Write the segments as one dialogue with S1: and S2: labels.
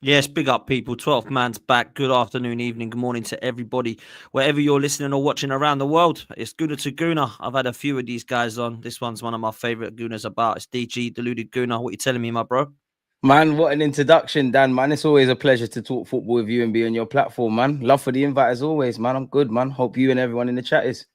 S1: Yes, big up people. 12th man's back. Good afternoon, evening, good morning to everybody. Wherever you're listening or watching around the world, it's Guna to Guna. I've had a few of these guys on. This one's one of my favorite Gunas about. It's DG, Deluded Guna. What you telling me, my bro?
S2: Man, what an introduction, Dan, man. It's always a pleasure to talk football with you and be on your platform, man. Love for the invite as always, man. I'm good, man. Hope you and everyone in the chat is.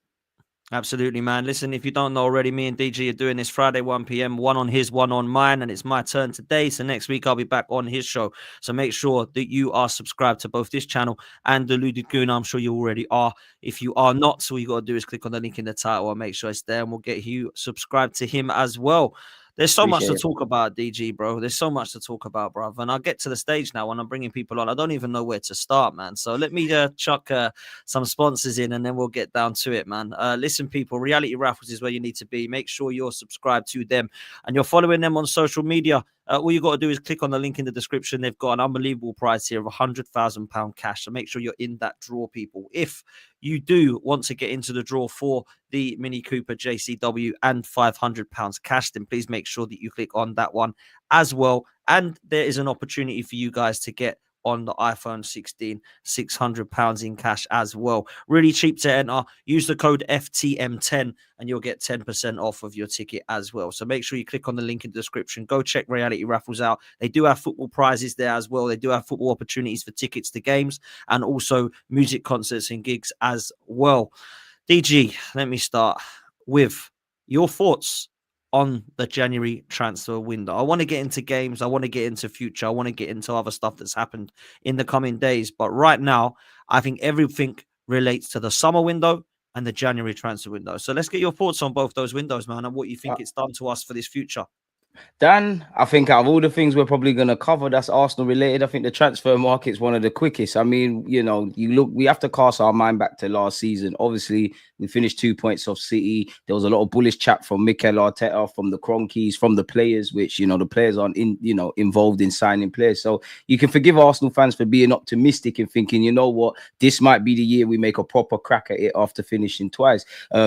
S1: Absolutely, man. Listen, if you don't know already, me and DG are doing this Friday, 1 p.m., one on his, one on mine, and it's my turn today. So next week, I'll be back on his show. So make sure that you are subscribed to both this channel and Deluded Goon. I'm sure you already are. If you are not, so all you got to do is click on the link in the title and make sure it's there, and we'll get you subscribed to him as well. There's so much to
S2: Appreciate it.
S1: talk about, DG, bro. There's so much to talk about, bro. And I'll get to the stage now when I'm bringing people on. I don't even know where to start, man. So let me chuck some sponsors in and then we'll get down to it, man. Listen, people, Reality Raffles is where you need to be. Make sure you're subscribed to them and you're following them on social media. All you got to do is click on the link in the description. They've got an unbelievable prize here of £100,000 cash. So make sure you're in that draw, people. If you do want to get into the draw for the Mini Cooper JCW and £500 cash, then please make sure that you click on that one as well. And there is an opportunity for you guys to get on the iPhone 16, £600 in cash as well. Really cheap to enter. Use the code FTM10 and you'll get 10% off of your ticket as well. So make sure you click on the link in the description. Go check Reality Raffles out. They do have football prizes there as well. They do have football opportunities for tickets to games and also music concerts and gigs as well. DG, let me start with your thoughts on the January transfer window. I want to get into games. I want to get into future. I want to get into other stuff that's happened in the coming days. But right now, I think everything relates to the summer window and the January transfer window. So let's get your thoughts on both those windows, man, and what you think it's done to us for this future.
S2: Dan, I think out of all the things we're probably going to cover that's Arsenal related, I think the transfer market's one of the quickest. I mean, you look, we have to cast our mind back to last season. Obviously, we finished 2 points off City. There was a lot of bullish chat from Mikel Arteta, from the Cronkies, from the players, which, the players aren't involved in signing players. So you can forgive Arsenal fans for being optimistic and thinking, you know what, this might be the year we make a proper crack at it after finishing twice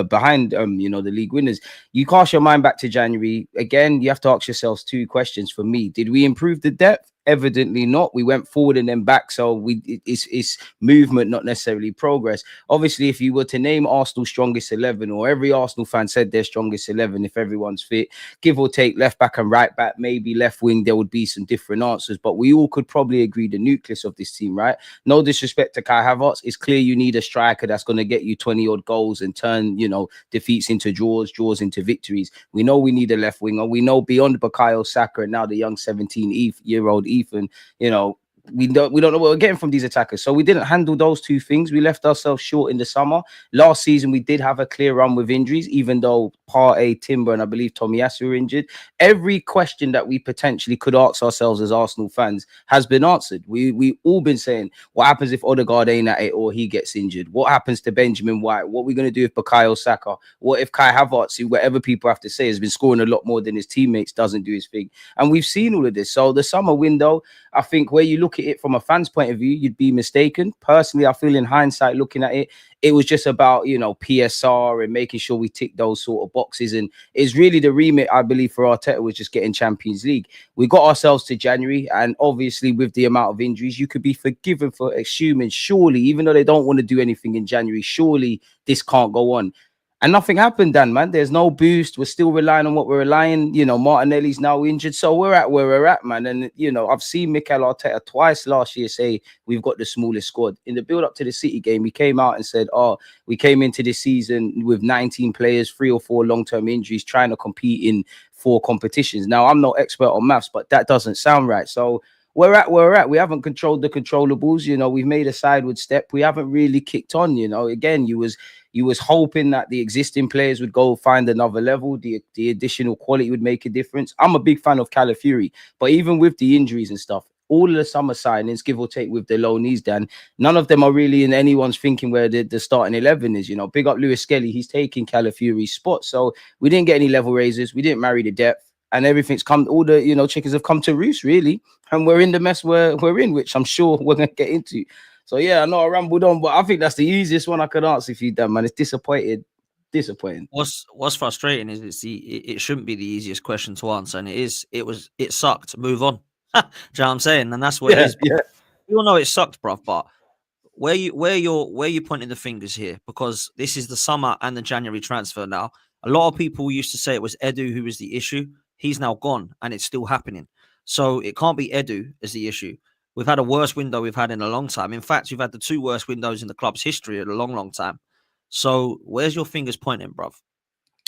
S2: behind, the league winners. You cast your mind back to January. Again, you have to ask yourselves two questions for me. Did we improve the depth? Evidently not. We went forward and then back, so it's movement, not necessarily progress. Obviously, if you were to name Arsenal's strongest 11, or every Arsenal fan said their strongest 11, if everyone's fit, give or take left back and right back, maybe left wing, there would be some different answers, but we all could probably agree the nucleus of this team, right? No disrespect to Kai Havertz, it's clear you need a striker that's going to get you 20 odd goals and turn defeats into draws into victories. We know we need a left winger. We know beyond Bukayo Saka and now the young 17-year-old Ethan, we don't know what we're getting from these attackers. So we didn't handle those two things. We left ourselves short in the summer. Last season, we did have a clear run with injuries, even though Partey, Timber, and I believe Tomiyasu were injured. Every question that we potentially could ask ourselves as Arsenal fans has been answered. We all been saying, what happens if Odegaard ain't at it or he gets injured? What happens to Benjamin White? What are we going to do with Bukayo Saka? What if Kai Havertz, who whatever people have to say, has been scoring a lot more than his teammates, doesn't do his thing? And we've seen all of this. So the summer window, I think where you look at it from a fan's point of view, you'd be mistaken. Personally, I feel in hindsight, looking at it, it was just about, PSR and making sure we tick those sort of boxes. And it's really the remit, I believe, for Arteta was just getting Champions League. We got ourselves to January, and obviously with the amount of injuries, you could be forgiven for assuming, surely, even though they don't want to do anything in January, surely this can't go on. And nothing happened, Dan, man. There's no boost. We're still relying on what we're relying. Martinelli's now injured. So we're at where we're at, man. And, I've seen Mikel Arteta twice last year say we've got the smallest squad. In the build-up to the City game, he came out and said, we came into this season with 19 players, 3 or 4 long-term injuries, trying to compete in 4 competitions. Now, I'm no expert on maths, but that doesn't sound right. So we're at where we're at. We haven't controlled the controllables. We've made a sideward step. We haven't really kicked on. Again, you was hoping that the existing players would go find another level. The additional quality would make a difference. I'm a big fan of Calafiori, but even with the injuries and stuff, all of the summer signings, give or take with the low knees, Dan, none of them are really in anyone's thinking where the starting 11 is. Big up Lewis Skelly. He's taking Calafiori's spot. So we didn't get any level raisers. We didn't marry the depth. And everything's come, all the, chickens have come to roost, really. And we're in the mess we're in, which I'm sure we're going to get into. So, yeah, I know I rambled on, but I think that's the easiest one I could answer for you, Dan, man. It's disappointing.
S1: What's frustrating is it shouldn't be the easiest question to answer. And it sucked. Move on. Do you know what I'm saying? And that's what it
S2: Yeah,
S1: is.
S2: yeah.
S1: We all know it sucked, bruv. But where you pointing the fingers here? Because this is the summer and the January transfer now. A lot of people used to say it was Edu who was the issue. He's now gone, and it's still happening. So it can't be Edu as the issue. We've had a worst window we've had in a long time. In fact, we've had the two worst windows in the club's history in a long, long time. So where's your fingers pointing, bruv?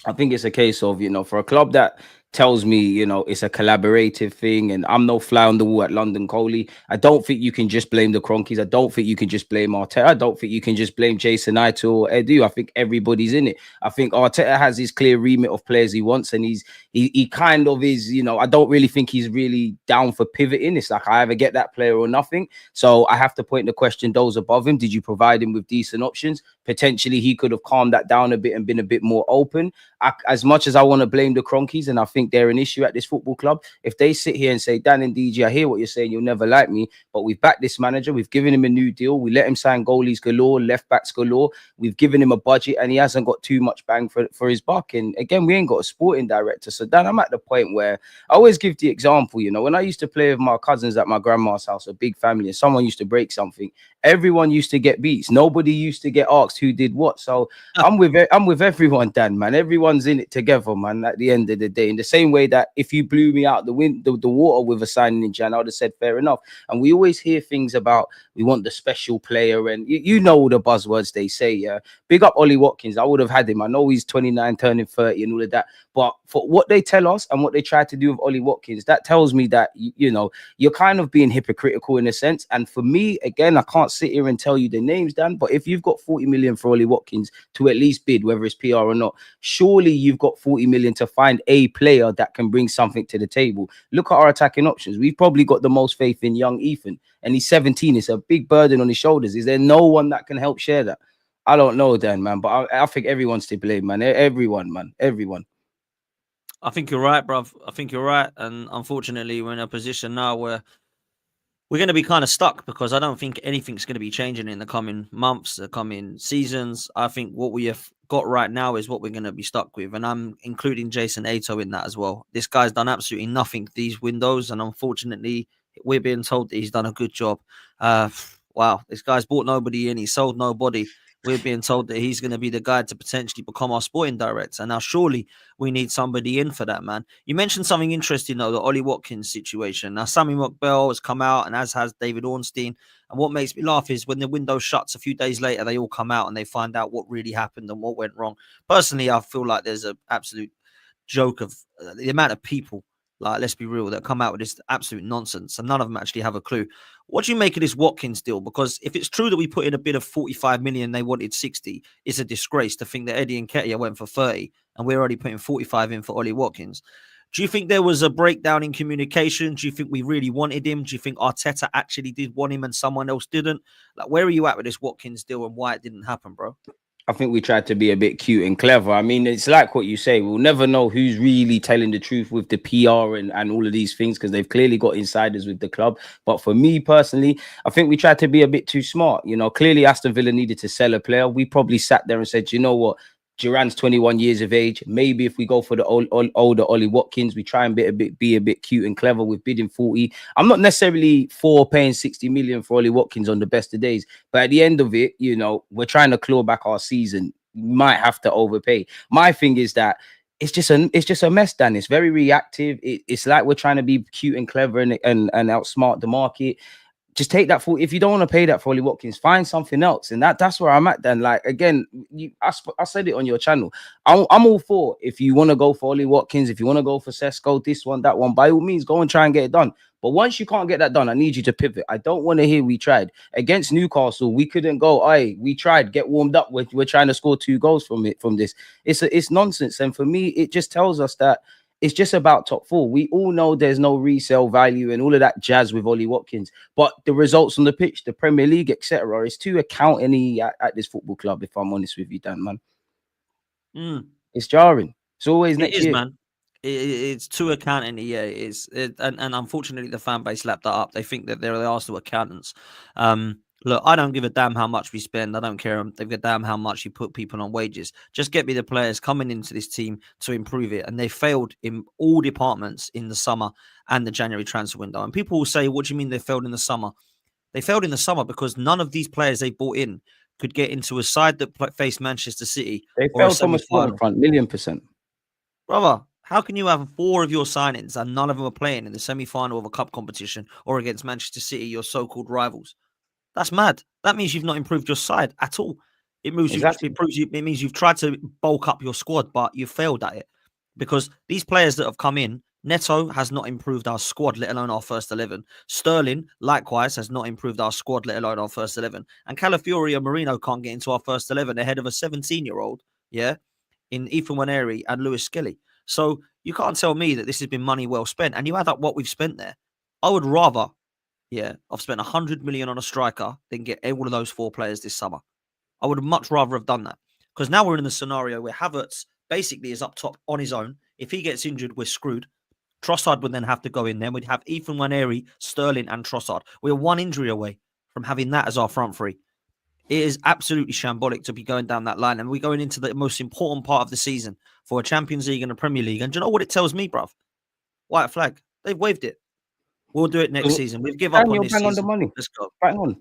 S2: I think it's a case of, for a club that tells me, it's a collaborative thing and I'm no fly on the wall at London Coley. I don't think you can just blame the Cronkies. I don't think you can just blame Arteta. I don't think you can just blame Jason Ito or Edu. I think everybody's in it. I think Arteta has his clear remit of players he wants, and he kind of is, I don't really think he's really down for pivoting. It's like I either get that player or nothing. So I have to point the question, those above him, did you provide him with decent options? Potentially he could have calmed that down a bit and been a bit more open. As much as I want to blame the Cronkies, and I think they're an issue at this football club, if they sit here and say, Dan and DG, I hear what you're saying, you'll never like me, but we've backed this manager, we've given him a new deal, we let him sign goalies galore, left backs galore, we've given him a budget, and he hasn't got too much bang for his buck. And again, we ain't got a sporting director. So Dan, I'm at the point where I always give the example, when I used to play with my cousins at my grandma's house, a big family, and someone used to break something, everyone used to get beats. Nobody used to get asked who did what. So I'm with everyone, Dan, man. Everyone's in it together, man, at the end of the day. In the same way that if you blew me out the water with a signing in Jan, I would have said fair enough. And we always hear things about we want the special player, and you know all the buzzwords they say. Yeah, big up Ollie Watkins. I would have had him. I know he's 29, turning 30 and all of that. But for what they tell us and what they try to do with Ollie Watkins, that tells me that, you're kind of being hypocritical in a sense. And for me, again, I can't sit here and tell you the names, Dan, but if you've got 40 million for Ollie Watkins to at least bid, whether it's PR or not, surely you've got 40 million to find a player that can bring something to the table. Look at our attacking options. We've probably got the most faith in young Ethan, and he's 17. It's a big burden on his shoulders. Is there no one that can help share that? I don't know, Dan, man, but I think everyone's to blame, man. Everyone, man. Everyone.
S1: I think you're right, bruv. I think you're right. And unfortunately, we're in a position now where we're going to be kind of stuck because I don't think anything's going to be changing in the coming months, the coming seasons. I think what we have got right now is what we're going to be stuck with. And I'm including Jason Ato in that as well. This guy's done absolutely nothing these windows. And unfortunately, we're being told that he's done a good job. Wow, this guy's bought nobody in. He sold nobody. We're being told that he's going to be the guy to potentially become our sporting director. Now, surely we need somebody in for that, man. You mentioned something interesting, though, the Ollie Watkins situation. Now, Sammy McBell has come out, and as has David Ornstein. And what makes me laugh is when the window shuts a few days later, they all come out and they find out what really happened and what went wrong. Personally, I feel like there's an absolute joke of the amount of people, like, let's be real, that come out with this absolute nonsense, and none of them actually have a clue. What do you make of this Watkins deal? Because if it's true that we put in a bid of 45 million, they wanted 60, it's a disgrace to think that Eddie and Nketiah went for 30 and we're already putting 45 in for Ollie Watkins. Do you think there was a breakdown in communication? Do you think we really wanted him? Do you think Arteta actually did want him and someone else didn't? Like, where are you at with this Watkins deal and why it didn't happen, bro?
S2: I think we tried to be a bit cute and clever. I mean, it's like what you say. We'll never know who's really telling the truth with the PR and all of these things because they've clearly got insiders with the club. But for me personally, I think we tried to be a bit too smart. Clearly Aston Villa needed to sell a player. We probably sat there and said, you know what? Duran's 21 years of age. Maybe if we go for the older Ollie Watkins, we try and be a bit cute and clever with bidding 40. I'm not necessarily for paying 60 million for Ollie Watkins on the best of days, but at the end of it, we're trying to claw back our season. We might have to overpay. My thing is that it's just a mess, Dan. It's very reactive. It's like we're trying to be cute and clever and outsmart the market. Just take that for, if you don't want to pay that for Ollie Watkins, find something else. And that's where I'm at then. Like, again, I said it on your channel. I'm all for, if you want to go for Ollie Watkins, if you want to go for Sesko, this one, that one, by all means, go and try and get it done. But once you can't get that done, I need you to pivot. I don't want to hear we tried. Against Newcastle, we couldn't go, hey, we tried, get warmed up. We're trying to score 2 goals from this. It's nonsense. And for me, it just tells us that it's just about top 4. We all know there's no resale value and all of that jazz with Ollie Watkins. But the results on the pitch, the Premier League, etc., is too accounting at this football club, if I'm honest with you, Dan, man. It's jarring. It's always
S1: It
S2: next
S1: is,
S2: year.
S1: man. It's too accounting. Yeah, it is. And unfortunately, the fan base lapped that up. They think that they are still accountants. Look, I don't give a damn how much we spend. I don't care. They give a damn how much you put people on wages. Just get me the players coming into this team to improve it. And they failed in all departments in the summer and the January transfer window. And people will say, what do you mean they failed in the summer? They failed in the summer because none of these players they brought in could get into a side that faced Manchester City
S2: They
S1: or a
S2: failed from a sporting
S1: semi-final.
S2: front, 1,000,000%.
S1: Brother, how can you have 4 of your signings and none of them are playing in the semi-final of a cup competition or against Manchester City, your so-called rivals? That's mad. That means you've not improved your side at all. It moves you.
S2: Exactly.
S1: It means you've tried to bulk up your squad, but you failed at it because these players that have come in, Neto has not improved our squad, let alone our first 11. Sterling, likewise, has not improved our squad, let alone our first 11. And Calafiori and Marino can't get into our first 11 ahead of a 17-year-old, yeah, in Ethan Waneri and Lewis Skelly. So you can't tell me that this has been money well spent. And you add up what we've spent there. I would rather, I've spent 100 million on a striker than get all of those 4 players this summer. I would much rather have done that because now we're in the scenario where Havertz basically is up top on his own. If he gets injured, we're screwed. Trossard would then have to go in there. We'd have Ethan Waneri, Sterling, and Trossard. We're 1 injury away from having that as our front three. It is absolutely shambolic to be going down that line. And we're going into the most important part of the season for a Champions League and a Premier League. And do you know what it tells me, bruv? White flag. They've waved it. We'll do it next season. We've given up on this
S2: bang
S1: season.
S2: on the money.
S1: Let's go.
S2: Bang on.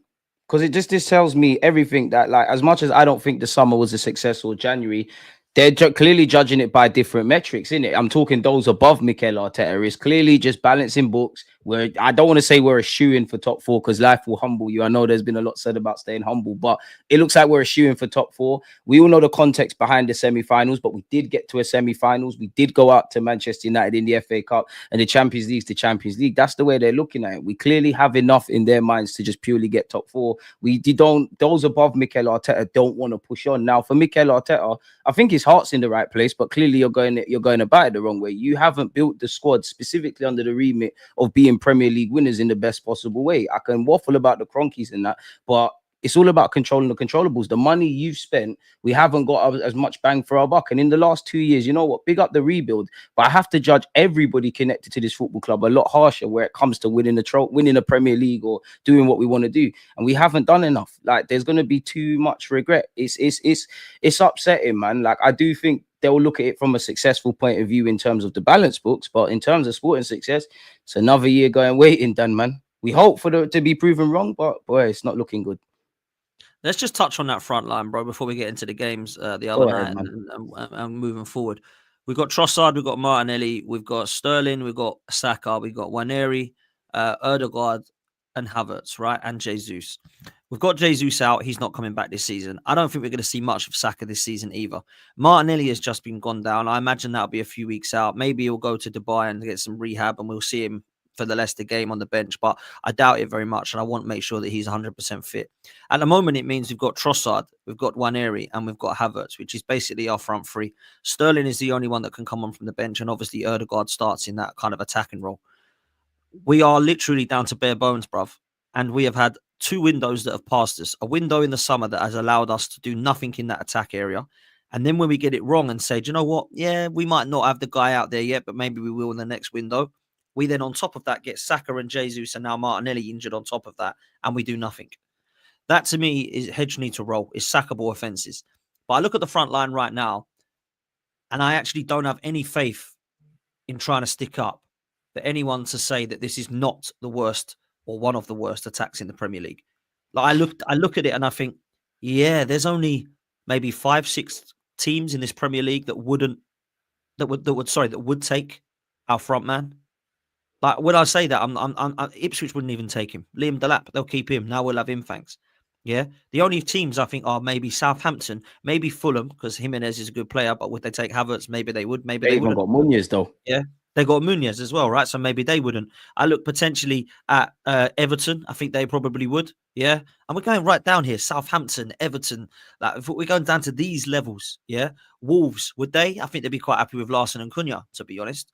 S2: Because it just tells me everything that, like, as much as I don't think the summer was a successful January, they're clearly judging it by different metrics, innit? I'm talking those above Mikel Arteta is clearly just balancing books. Where I don't want to say we're a shoe-in for top 4 because life will humble you. I know there's been a lot said about staying humble, but it looks like we're a shoe-in for top 4. We all know the context behind the semi-finals, but we did get to a semi-finals. We did go out to Manchester United in the FA Cup, and the Champions League's the Champions League. That's the way they're looking at it. We clearly have enough in their minds to just purely get top 4. Those above Mikel Arteta don't want to push on. Now, for Mikel Arteta, I think his heart's in the right place, but clearly you're going about it the wrong way. You haven't built the squad specifically under the remit of being Premier League winners in the best possible way. I can waffle about the cronkies and that, but it's all about controlling the controllables. The money you've spent, we haven't got as much bang for our buck. And in the last 2 years, you know what? Big up the rebuild. But I have to judge everybody connected to this football club a lot harsher when it comes to winning a Premier League or doing what we want to do. And we haven't done enough. Like, there's going to be too much regret. It's upsetting, man. Like, I do think they'll look at it from a successful point of view in terms of the balance books. But in terms of sporting success, it's another year going waiting, Dan, man. We hope for to be proven wrong, but boy, it's not looking good.
S1: Let's just touch on that front line, bro, before we get into the games the other night and moving forward. We've got Trossard, we've got Martinelli, we've got Sterling, we've got Saka, we've got Waneri, Erdegaard, and Havertz, right? And Jesus. We've got Jesus out. He's not coming back this season. I don't think we're going to see much of Saka this season either. Martinelli has just been gone down. I imagine that'll be a few weeks out. Maybe he'll go to Dubai and get some rehab and we'll see him for the Leicester game on the bench, but I doubt it very much, and I want to make sure that he's 100% fit. At the moment, it means we've got Trossard, we've got Waneri, and we've got Havertz, which is basically our front three. Sterling is the only one that can come on from the bench, and obviously Erdegaard starts in that kind of attacking role. We are literally down to bare bones, bruv, and we have had 2 windows that have passed us. A window in the summer that has allowed us to do nothing in that attack area. And then when we get it wrong and say, do you know what? Yeah, we might not have the guy out there yet, but maybe we will in the next window. We then, on top of that, get Saka and Jesus and now Martinelli injured on top of that, and we do nothing. That, to me, is hedge need to roll, is sackable offences. But I look at the front line right now, and I actually don't have any faith in trying to stick up for anyone to say that this is not the worst or one of the worst attacks in the Premier League. Like, I look at it and I think, yeah, there's only maybe 5-6 teams in this Premier League that would take our front man. Like, when I say that, Ipswich wouldn't even take him. Liam Delap, they'll keep him. Now we'll have him, thanks. Yeah. The only teams I think are maybe Southampton, maybe Fulham, because Jimenez is a good player, but would they take Havertz? Maybe they would. Maybe they wouldn't.
S2: Got Munoz, though.
S1: Yeah. They got Munoz as well, right? So maybe they wouldn't. I look potentially at Everton. I think they probably would. Yeah. And we're going right down here. Southampton, Everton. Like, if we're going down to these levels, yeah. Wolves, would they? I think they'd be quite happy with Larson and Cunha, to be honest.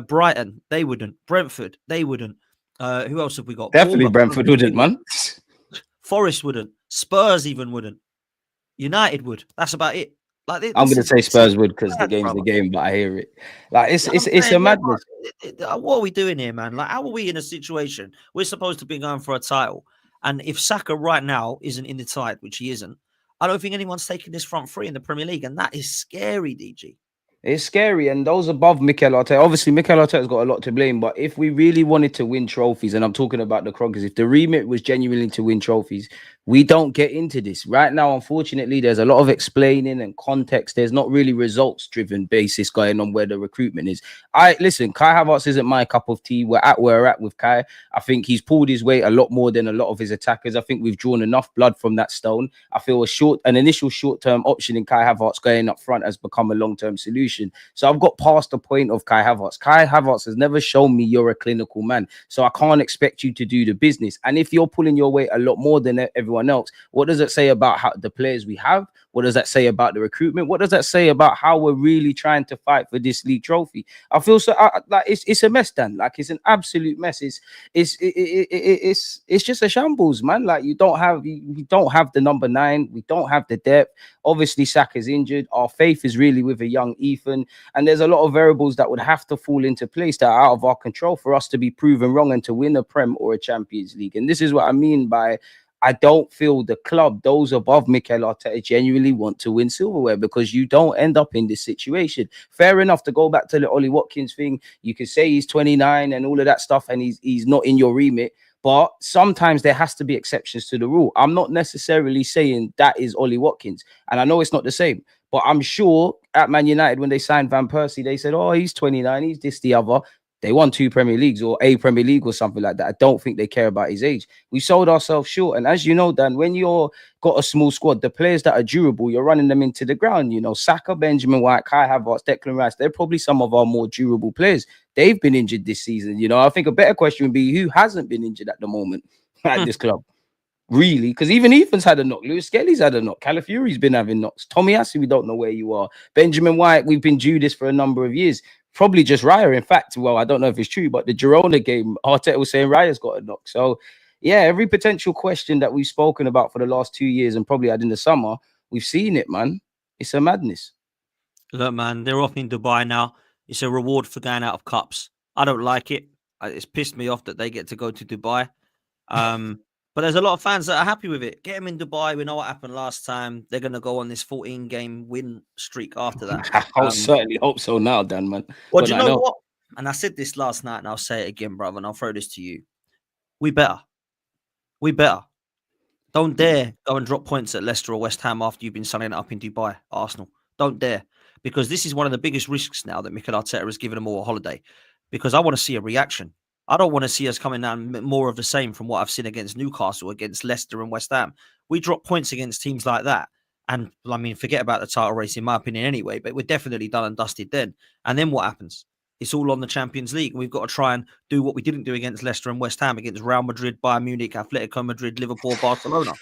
S1: Brighton, they wouldn't. Brentford, they wouldn't. Who else have we got?
S2: Definitely Brentford wouldn't, man.
S1: Forest wouldn't. Spurs even wouldn't. United would. That's about it. Like,
S2: I'm going to say Spurs would because the game's the game, but I hear it. Like, it's a madness.
S1: What are we doing here, man? Like, how are we in a situation we're supposed to be going for a title, And if Saka right now isn't in the side, which he isn't, I don't think anyone's taking this front three in the Premier League, and that is scary, DG.
S2: It's scary, and those above Mikel Arteta, obviously Mikel Arteta's got a lot to blame. But if we really wanted to win trophies, and I'm talking about the Kroggers, if the remit was genuinely to win trophies, we don't get into this right now. Unfortunately, there's a lot of explaining and context. There's not really results-driven basis going on where the recruitment is. I listen, Kai Havertz isn't my cup of tea. We're at where we're at with Kai. I think he's pulled his weight a lot more than a lot of his attackers. I think we've drawn enough blood from that stone. I feel an initial short-term option in Kai Havertz going up front has become a long-term solution. So I've got past the point of Kai Havertz. Kai Havertz has never shown me you're a clinical man. So I can't expect you to do the business. And if you're pulling your weight a lot more than everyone else, what does it say about how the players we have? What does that say about the recruitment? What does that say about how we're really trying to fight for this league trophy? I feel so like it's a mess, Dan. Like it's an absolute mess. It's just a shambles, man. Like you don't have the number 9. We don't have the depth. Obviously, Saka's injured. Our faith is really with a young Ethan, and there's a lot of variables that would have to fall into place that are out of our control for us to be proven wrong and to win a Prem or a Champions League. And this is what I mean by I don't feel the club, those above Mikel Arteta, genuinely want to win silverware because you don't end up in this situation. Fair enough, to go back to the Ollie Watkins thing, you could say he's 29 and all of that stuff, and he's not in your remit. But sometimes there has to be exceptions to the rule. I'm not necessarily saying that is Ollie Watkins, and I know it's not the same. But I'm sure at Man United, when they signed Van Persie, they said, oh, he's 29, he's this, the other. They won 2 Premier Leagues or a Premier League or something like that. I don't think they care about his age. We sold ourselves short. And as you know, Dan, when you're got a small squad, the players that are durable, you're running them into the ground. You know, Saka, Benjamin White, Kai Havertz, Declan Rice, they're probably some of our more durable players. They've been injured this season. You know, I think a better question would be who hasn't been injured at the moment at this club? Really, because even Ethan's had a knock. Lewis Skelly's had a knock. Calafiori's been having knocks. Tommy Assi, we don't know where you are. Benjamin White, we've been due this for a number of years. Probably just Raya. In fact, well, I don't know if it's true, but the Girona game, Arteta was saying Raya's got a knock. So, yeah, every potential question that we've spoken about for the last 2 years and probably had in the summer, we've seen it, man. It's a madness.
S1: Look, man, they're off in Dubai now. It's a reward for going out of cups. I don't like it. It's pissed me off that they get to go to Dubai. But there's a lot of fans that are happy with it. Get them in Dubai. We know what happened last time. They're going to go on this 14-game win streak after that.
S2: I certainly hope so now, Dan, man.
S1: Well, do you know what? And I said this last night, and I'll say it again, brother, and I'll throw this to you. We better. Don't dare go and drop points at Leicester or West Ham after you've been sunning it up in Dubai, Arsenal. Don't dare. Because this is one of the biggest risks now that Mikel Arteta has given them all a holiday. Because I want to see a reaction. I don't want to see us coming down more of the same from what I've seen against Newcastle, against Leicester and West Ham. We drop points against teams like that. And, I mean, forget about the title race, in my opinion, anyway. But we're definitely done and dusted then. And then what happens? It's all on the Champions League. We've got to try and do what we didn't do against Leicester and West Ham, against Real Madrid, Bayern Munich, Atletico Madrid, Liverpool, Barcelona.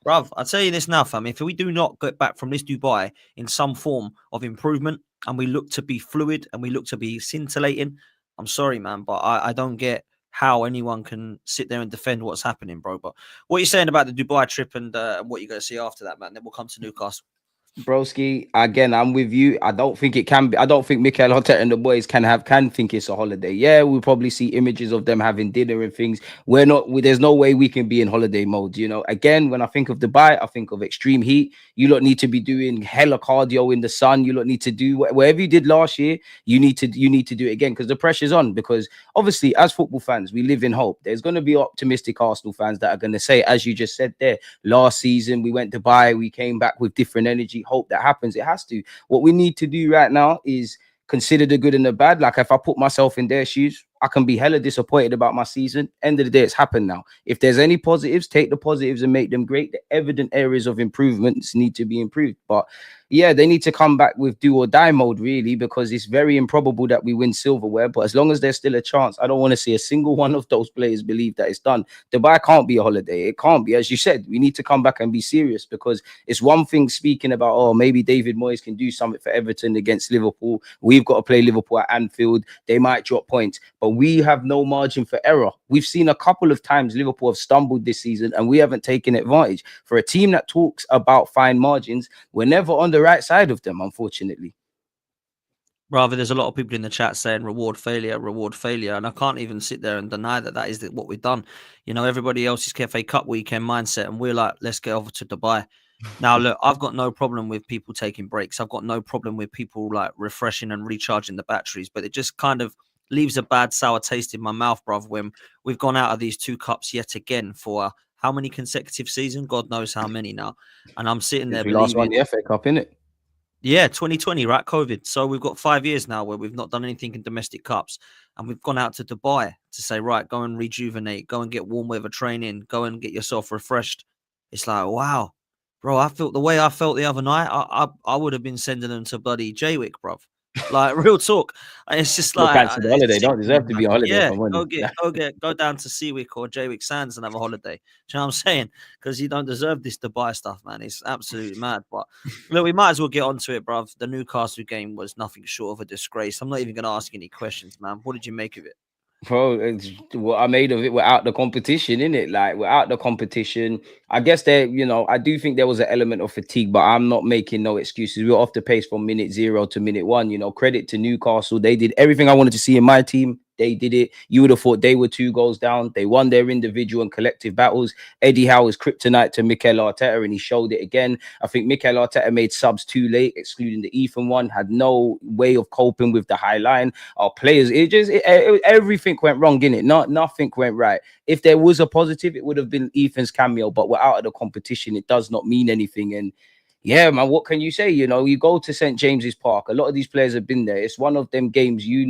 S1: Bruv, I'll tell you this now, fam. If we do not get back from this Dubai in some form of improvement and we look to be fluid and we look to be scintillating, I'm sorry, man, but I don't get how anyone can sit there and defend what's happening, bro. But what are you saying about the Dubai trip and what you're going to see after that, man? Then we'll come to Newcastle.
S2: Broski, again, I'm with you. I don't think it can be. I don't think Mikel Arteta and the boys can think it's a holiday. Yeah, we'll probably see images of them having dinner and things. There's no way we can be in holiday mode. You know, again, when I think of Dubai, I think of extreme heat. You lot need to be doing hella cardio in the sun. You lot need to do whatever you did last year. You need to do it again because the pressure's on. Because obviously, as football fans, we live in hope. There's going to be optimistic Arsenal fans that are going to say, as you just said there, last season we went to Dubai, we came back with different energy. Hope that happens. It has to. What we need to do right now is consider the good and the bad. Like if I put myself in their shoes, I can be hella disappointed about my season. End of the day, it's happened now. If there's any positives, take the positives and make them great. The evident areas of improvements need to be improved. But yeah, they need to come back with do or die mode, really, because it's very improbable that we win silverware. But as long as there's still a chance, I don't want to see a single one of those players believe that it's done. Dubai can't be a holiday. It can't be. As you said, we need to come back and be serious because it's one thing speaking about, oh, maybe David Moyes can do something for Everton against Liverpool. We've got to play Liverpool at Anfield. They might drop points, but we have no margin for error. We've seen a couple of times Liverpool have stumbled this season and we haven't taken advantage. For a team that talks about fine margins, we're never on the right side of them, unfortunately.
S1: Rather, there's a lot of people in the chat saying reward failure, and I can't even sit there and deny that that is what we've done. You know, everybody else is FA Cup weekend mindset, and we're like, let's get over to Dubai. Now, look, I've got no problem with people taking breaks. I've got no problem with people like refreshing and recharging the batteries, but it just kind of leaves a bad sour taste in my mouth, bruv, when we've gone out of these two cups yet again for how many consecutive seasons? God knows how many now. And I'm sitting there
S2: Since we last won
S1: believing,
S2: the FA Cup, innit?
S1: yeah, 2020, right? COVID. So we've got 5 years now where we've not done anything in domestic cups. And we've gone out to Dubai to say, right, go and rejuvenate, go and get warm weather training, go and get yourself refreshed. It's like, wow, bro, I felt the way I felt the other night. I would have been sending them to bloody Jaywick, bro. Like real talk. It's just
S2: They
S1: like
S2: cancelled the
S1: it's
S2: holiday.
S1: sick
S2: Don't
S1: to me,
S2: deserve to be
S1: man.
S2: on holiday if
S1: Yeah,
S2: I'm honest.
S1: go down to Seawick or Jaywick Sands and have a holiday. Do you know what I'm saying? Because you don't deserve this Dubai stuff, man. It's absolutely mad. But look, we might as well get onto it, bruv. The Newcastle game was nothing short of a disgrace. I'm not even going to ask any questions, man. What did you make of it?
S2: Bro, it's what I made of it. We're out the competition, innit? Like we're out the competition. I guess there, I do think there was an element of fatigue, but I'm not making no excuses. We were off the pace from minute 0 to minute 1. Credit to Newcastle. They did everything I wanted to see in my team. They did it. You would have thought they were 2 goals down. They won their individual and collective battles. Eddie Howe is kryptonite to Mikel Arteta, and he showed it again. I think Mikel Arteta made subs too late, excluding the Ethan one. Had no way of coping with the high line. Our players, everything went wrong in it. Nothing went right. If there was a positive, it would have been Ethan's cameo. But we're out of the competition. It does not mean anything. And yeah, man, what can you say? You go to St. James's Park. A lot of these players have been there. It's one of them games, you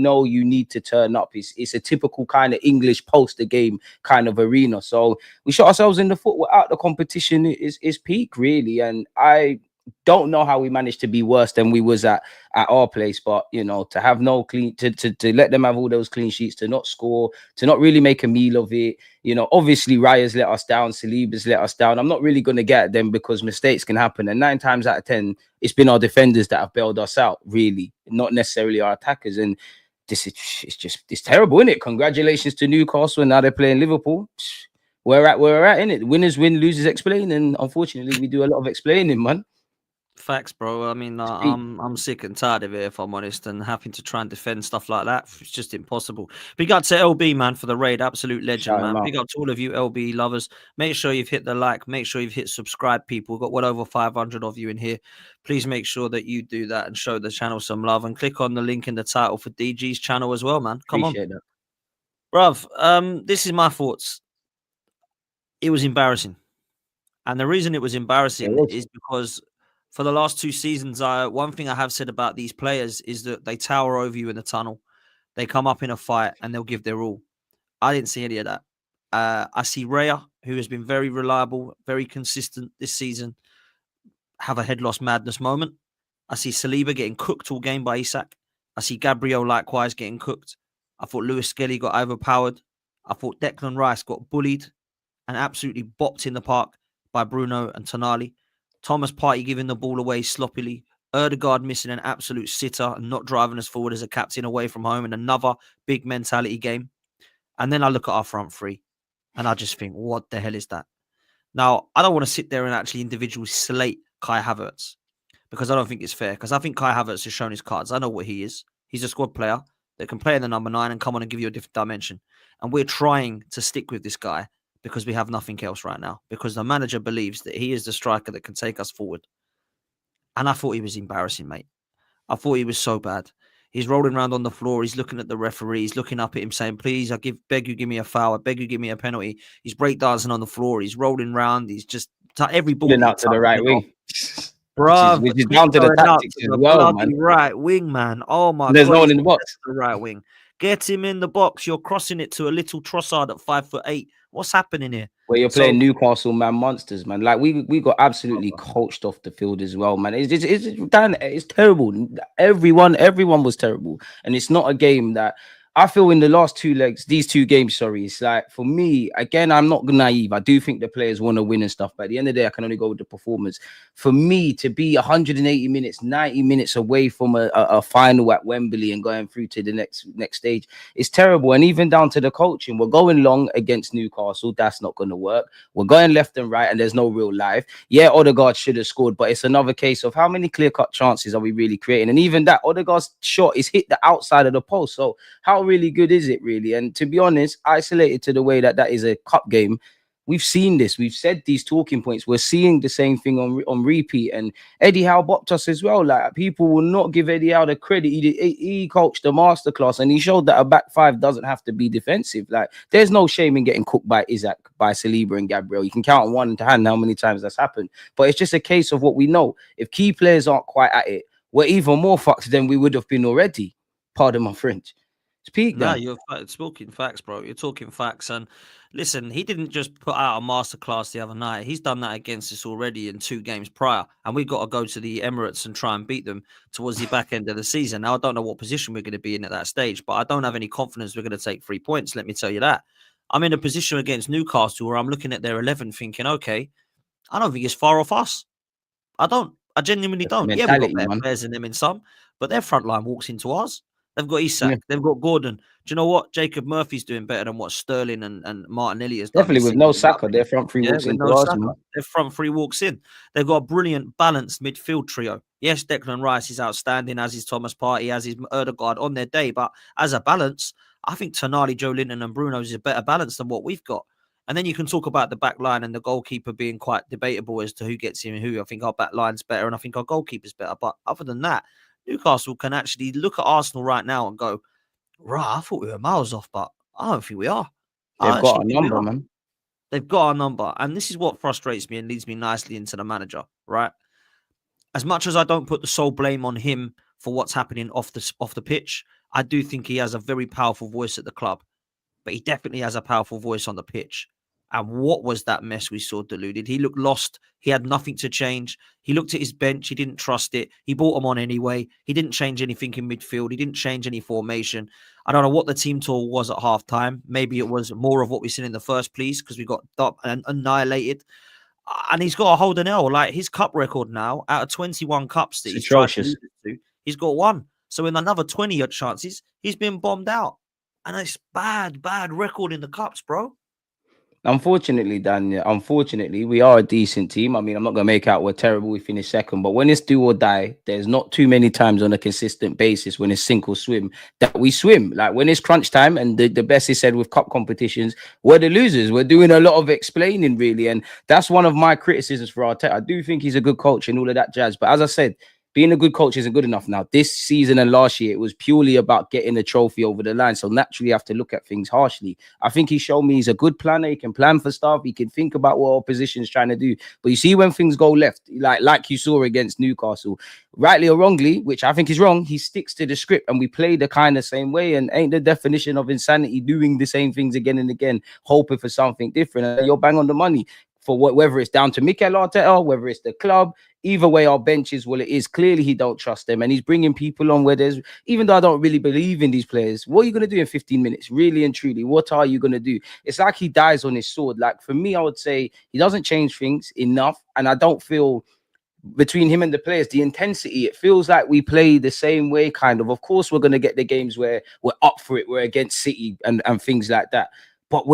S2: need to turn up. It's a typical kind of English poster game kind of arena. So we shot ourselves in the foot. We're out the competition. Is peak, really. And I don't know how we managed to be worse than we was at our place, but to have no clean, to let them have all those clean sheets, to not score, to not really make a meal of it. Obviously Raya's let us down, Saliba's let us down. I'm not really going to get at them because mistakes can happen, and 9 times out of 10 it's been our defenders that have bailed us out, really, not necessarily our attackers. And it's terrible, isn't it? Congratulations to Newcastle, and now they're playing Liverpool. We're at, in it. Winners win, losers explain, and unfortunately we do a lot of explaining, man.
S1: Facts, bro. I mean, I'm sick and tired of it, if I'm honest, and having to try and defend stuff like that. It's just impossible. Big up to LB, man, for the raid. Absolute legend, man. Big up to all of you LB lovers. Make sure you've hit the like. Make sure you've hit subscribe, people. We've got well over 500 of you in here. Please make sure that you do that and show the channel some love, and click on the link in the title for DG's channel as well, man. Come
S2: Appreciate
S1: on.
S2: that.
S1: Bruv, this is my thoughts. It was embarrassing. And the reason it was embarrassing is because for the last 2 seasons, one thing I have said about these players is that they tower over you in the tunnel. They come up in a fight and they'll give their all. I didn't see any of that. I see Raya, who has been very reliable, very consistent this season, have a head loss madness moment. I see Saliba getting cooked all game by Isak. I see Gabriel likewise getting cooked. I thought Lewis Skelly got overpowered. I thought Declan Rice got bullied and absolutely bopped in the park by Bruno and Tonali. Thomas Partey giving the ball away sloppily. Erdegaard missing an absolute sitter and not driving us forward as a captain away from home in another big mentality game. And then I look at our front three and I just think, what the hell is that? Now, I don't want to sit there and actually individually slate Kai Havertz because I don't think it's fair, because I think Kai Havertz has shown his cards. I know what he is. He's a squad player that can play in the number 9 and come on and give you a different dimension. And we're trying to stick with this guy because we have nothing else right now, because the manager believes that he is the striker that can take us forward. And I thought he was embarrassing, mate. I thought he was so bad. He's rolling around on the floor. He's looking at the referee. He's looking up at him saying, please, beg you give me a foul. I beg you give me a penalty. He's breakdancing on the floor. He's rolling around. He's just every ball
S2: out to the right wing.
S1: Bro,
S2: which is down to the tactics as well, man.
S1: Right wing, man. Oh my God.
S2: There's no one in the box.
S1: The right wing. Get him in the box. You're crossing it to a little Trossard at 5'8". What's happening here?
S2: Where you're playing Newcastle, man, monsters, man. Like we got absolutely coached off the field as well, man. It's terrible. Everyone was terrible, and it's not a game that I feel in the last two legs, these two games, sorry, it's like for me, again, I'm not naive. I do think the players want to win and stuff, but at the end of the day, I can only go with the performance. For me to be 180 minutes, 90 minutes away from a final at Wembley and going through to the next stage, it's terrible. And even down to the coaching, we're going long against Newcastle. That's not going to work. We're going left and right, and there's no real life. Yeah, Odegaard should have scored, but it's another case of how many clear-cut chances are we really creating? And even that, Odegaard's shot is hit the outside of the post. So how really good is it really? And to be honest, isolated to the way that that is a cup game, we've seen this. We've said these talking points. We're seeing the same thing on repeat. And Eddie Howe bopped us as well. Like, people will not give Eddie Howe the credit. He coached the masterclass, and he showed that a back five doesn't have to be defensive. Like, there's no shame in getting cooked by Isaac, by Saliba and Gabriel. You can count on one hand how many times that's happened. But it's just a case of what we know. If key players aren't quite at it, we're even more fucked than we would have been already. Pardon my French. Speak
S1: No,
S2: then.
S1: you're talking facts, bro. You're talking facts. And listen, he didn't just put out a masterclass the other night. He's done that against us already in 2 games prior. And we've got to go to the Emirates and try and beat them towards the back end of the season. Now, I don't know what position we're going to be in at that stage, but I don't have any confidence we're going to take 3 points. Let me tell you that. I'm in a position against Newcastle where I'm looking at their 11 thinking, okay, I don't think it's far off us. I don't. I genuinely don't. Yeah, we've got
S2: Mentality,
S1: better
S2: man.
S1: players than them in some, but their front line walks into ours. They've got
S2: Yeah.
S1: Isak. They've got Gordon. Do you know what? Jacob Murphy's doing better than what Sterling and Martinelli has done
S2: Definitely
S1: this
S2: with
S1: season,
S2: no
S1: in my
S2: Saka, their
S1: opinion.
S2: front three
S1: Yeah,
S2: walks
S1: with
S2: into
S1: no Saka.
S2: Arsenal.
S1: Their front three walks in. They've got a brilliant, balanced midfield trio. Yes, Declan Rice is outstanding, as is Thomas Partey, as is Erdegaard on their day. But as a balance, I think Tonali, Joe Linton and Bruno is a better balance than what we've got. And then you can talk about the back line and the goalkeeper being quite debatable as to who gets in and who. I think our back line's better and I think our goalkeeper's better. But other than that, Newcastle can actually look at Arsenal right now and go, right, I thought we were miles off, but I don't think we are.
S2: They've
S1: I
S2: got
S1: actually
S2: a
S1: think we
S2: number,
S1: are.
S2: man.
S1: They've got our number. And this is what frustrates me and leads me nicely into the manager, right? As much as I don't put the sole blame on him for what's happening off the pitch, I do think he has a very powerful voice at the club, but he definitely has a powerful voice on the pitch. And what was that mess we saw deluded? He looked lost. He had nothing to change. He looked at his bench. He didn't trust it. He brought him on anyway. He didn't change anything in midfield. He didn't change any formation. I don't know what the team tool was at halftime. Maybe it was more of what we seen in the first place because we got annihilated. And he's got to hold an L. Like his cup record now, out of 21 cups that
S2: It's
S1: he's tried to lose
S2: atrocious.
S1: it to, he's got one. So in another 20 odd chances, he's been bombed out. And it's bad record in the cups, bro.
S2: Unfortunately, Dan, unfortunately, we are a decent team. I mean, I'm not going to make out we're terrible. We finished second, but when it's do or die, there's not too many times on a consistent basis when it's sink or swim that we swim. Like when it's crunch time, and the best is said with cup competitions, we're the losers. We're doing a lot of explaining, really. And that's one of my criticisms for Arteta. I do think he's a good coach and all of that jazz. But as I said, being a good coach isn't good enough now. This season and last year, it was purely about getting a trophy over the line. So naturally, you have to look at things harshly. I think he showed me he's a good planner. He can plan for stuff. He can think about what opposition is trying to do. But you see when things go left, like you saw against Newcastle, rightly or wrongly, which I think is wrong, he sticks to the script and we play the kind of same way. And ain't the definition of insanity doing the same things again and again, hoping for something different. And you're bang on the money for whether it's down to Mikel Arteta, whether it's the club. Either way, our benches, well, it is clearly he don't trust them, and he's bringing people on where there's. Even though I don't really believe in these players, what are you going to do in 15 minutes? Really and truly, what are you going to do? It's like he dies on his sword. Like for me, I would say he doesn't change things enough, and I don't feel between him and the players, the intensity, it feels like we play the same way, kind of. Of course, we're going to get the games where we're up for it, we're against City and things like that. But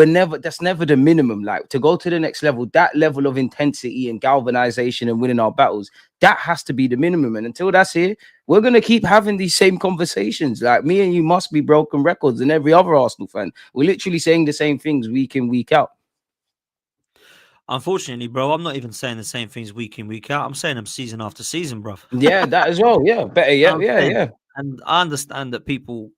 S2: that's never the minimum. Like to go to the next level, that level of intensity and galvanization and winning our battles, that has to be the minimum. And until that's here, we're going to keep having these same conversations. Like me and you must be broken records and every other Arsenal fan. We're literally saying the same things week in, week out.
S1: Unfortunately, bro, I'm not even saying the same things week in, week out. I'm saying them season after season, bro.
S2: Yeah, that as well. Yeah, better. Yeah, yeah.
S1: And I understand that people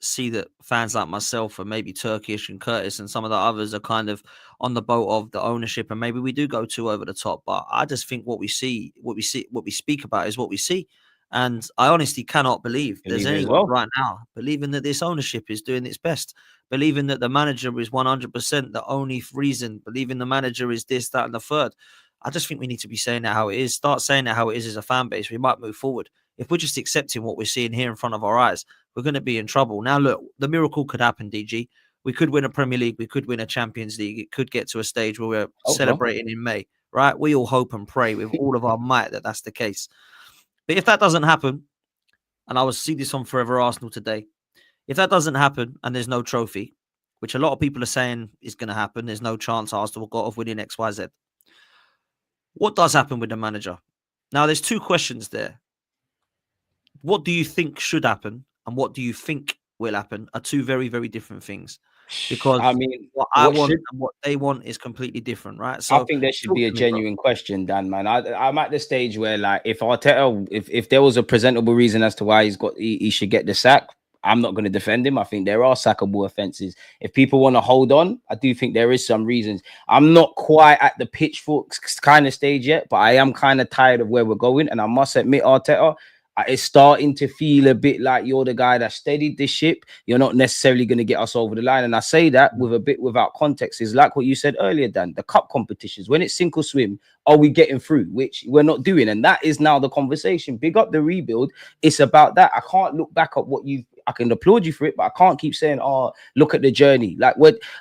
S1: see that fans like myself and maybe Turkish and Curtis and some of the others are kind of on the boat of the ownership, and maybe we do go too over the top. But I just think what we speak about is what we see. And I honestly cannot believe there's
S2: Believe it as
S1: anyone
S2: well.
S1: right now believing that this ownership is doing its best, believing that the manager is 100% the only reason, believing the manager is this, that, and the third. I just think we need to be saying it how it is. Start saying it how it is as a fan base. We might move forward. if we're just accepting what we're seeing here in front of our eyes, we're going to be in trouble. Now, look, the miracle could happen, DG. We could win a Premier League. We could win a Champions League. It could get to a stage where we're celebrating in May, right? We all hope and pray with all of our might that that's the case. But if that doesn't happen, and I will see this on Forever Arsenal today, if that doesn't happen and there's no trophy, which a lot of people are saying is going to happen, there's no chance Arsenal got of winning XYZ. What does happen with the manager? Now, there's two questions there. What do you think should happen and what do you think will happen are two very, very different things. Because
S2: I mean,
S1: what I want and what they want is completely different, right? So
S2: I think there should be a genuine question, Dan, man. I'm at the stage where, like, if Arteta, if there was a presentable reason as to why he should get the sack, I'm not going to defend him. I think there are sackable offenses. If people want to hold on, I do think there is some reasons. I'm not quite at the pitchforks kind of stage yet, but I am kind of tired of where we're going. And I must admit, Arteta, it's starting to feel a bit like you're the guy that steadied this ship. You're not necessarily going to get us over the line. And I say that with a bit without context. Is like what you said earlier, Dan, the cup competitions, when it's sink or swim, are we getting through? Which we're not doing. And that is now the conversation. Big up the rebuild. It's about that. I can't look back at what I can applaud you for it, but I can't keep saying, oh, look at the journey. Like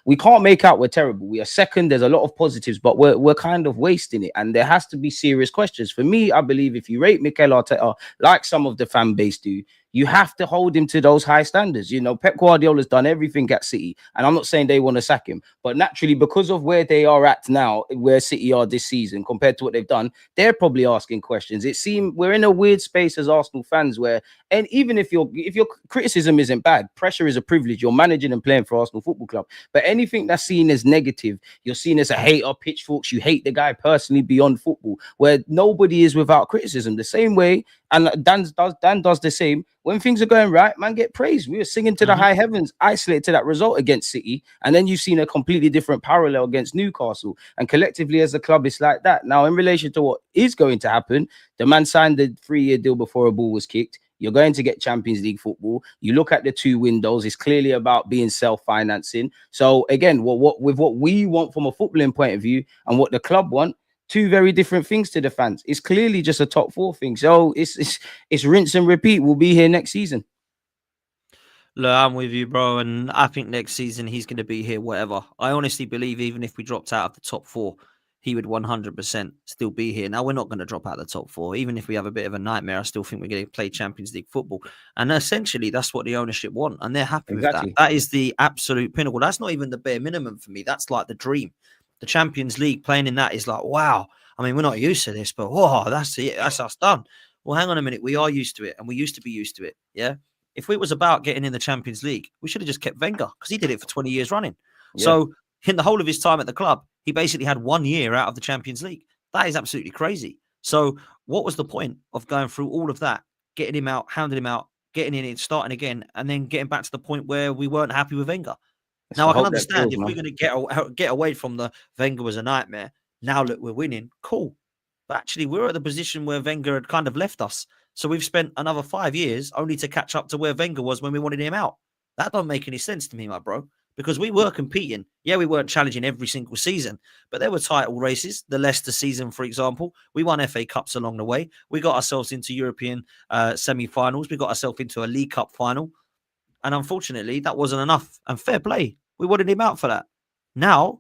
S2: we can't make out we're terrible. We are second. There's a lot of positives, but we're kind of wasting it. And there has to be serious questions. For me, I believe if you rate Mikel Arteta, like some of the fan base do, you have to hold him to those high standards. You know, Pep Guardiola's done everything at City, and I'm not saying they want to sack him, but naturally, because of where they are at now, where City are this season compared to what they've done, they're probably asking questions. It seems we're in a weird space as Arsenal fans where, and even if your criticism isn't bad, pressure is a privilege. You're managing and playing for Arsenal Football Club, but anything that's seen as negative, you're seen as a hater, pitchforks. You hate the guy personally beyond football, where nobody is without criticism. The same way, and Dan does the same. When things are going right, man, get praised. We were singing to the high heavens, isolated to that result against City. And then you've seen a completely different parallel against Newcastle. And collectively as a club, it's like that. Now, in relation to what is going to happen, the man signed the 3-year deal before a ball was kicked. You're going to get Champions League football. You look at the two windows, it's clearly about being self-financing. So again, what we want from a footballing point of view and what the club want, two very different things to the fans. It's clearly just a top four thing. So it's rinse and repeat. We'll be here next season.
S1: Look, I'm with you, bro. And I think next season he's going to be here, whatever. I honestly believe even if we dropped out of the top four, he would 100% still be here. Now, we're not going to drop out of the top four. Even if we have a bit of a nightmare, I still think we're going to play Champions League football. And essentially, that's what the ownership want. And they're happy with that. That is the absolute pinnacle. That's not even the bare minimum for me. That's like the dream. The Champions League, playing in that is like, wow. I mean, we're not used to this, but whoa, that's it. That's us done. Well, hang on a minute. We are used to it, and we used to be used to it. Yeah. If it was about getting in the Champions League, we should have just kept Wenger because he did it for 20 years running. Yeah. So in the whole of his time at the club, he basically had 1 year out of the Champions League. That is absolutely crazy. So what was the point of going through all of that, getting him out, hounding him out, getting in it, starting again, and then getting back to the point where we weren't happy with Wenger? Now, I can understand if we're going to get away from the Wenger was a nightmare. Now, look, we're winning. Cool. But actually, we're at the position where Wenger had kind of left us. So we've spent another 5 years only to catch up to where Wenger was when we wanted him out. That don't make any sense to me, my bro, because we were competing. Yeah, we weren't challenging every single season, but there were title races. The Leicester season, for example, we won FA Cups along the way. We got ourselves into European semi-finals. We got ourselves into a League Cup final. And unfortunately, that wasn't enough. And fair play. We wanted him out for that. Now,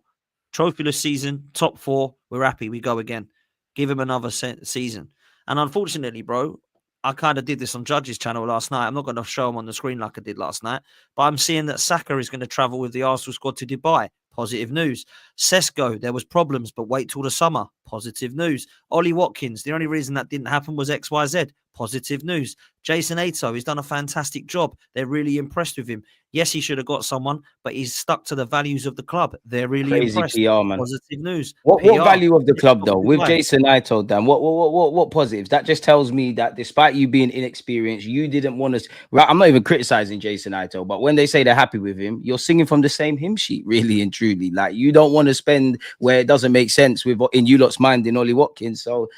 S1: trophyless season, top four, we're happy. We go again. Give him another season. And unfortunately, bro, I kind of did this on Judge's channel last night. I'm not going to show him on the screen like I did last night. But I'm seeing that Saka is going to travel with the Arsenal squad to Dubai. Positive news. Sesko, there was problems, but wait till the summer. Positive news. Ollie Watkins, the only reason that didn't happen was XYZ. Positive news. Jason Ato, he's done a fantastic job. They're really impressed with him. Yes, he should have got someone, but he's stuck to the values of the club. They're really impressed.
S2: PR, man.
S1: Positive news.
S2: What value of the club, though? With Jason Ito, Dan, what positives? That just tells me that despite you being inexperienced, you didn't want to. Right, I'm not even criticizing Jason Ito, but when they say they're happy with him, you're singing from the same hymn sheet, really and truly. Like, you don't want to spend where it doesn't make sense with in you lot's mind in Ollie Watkins. So,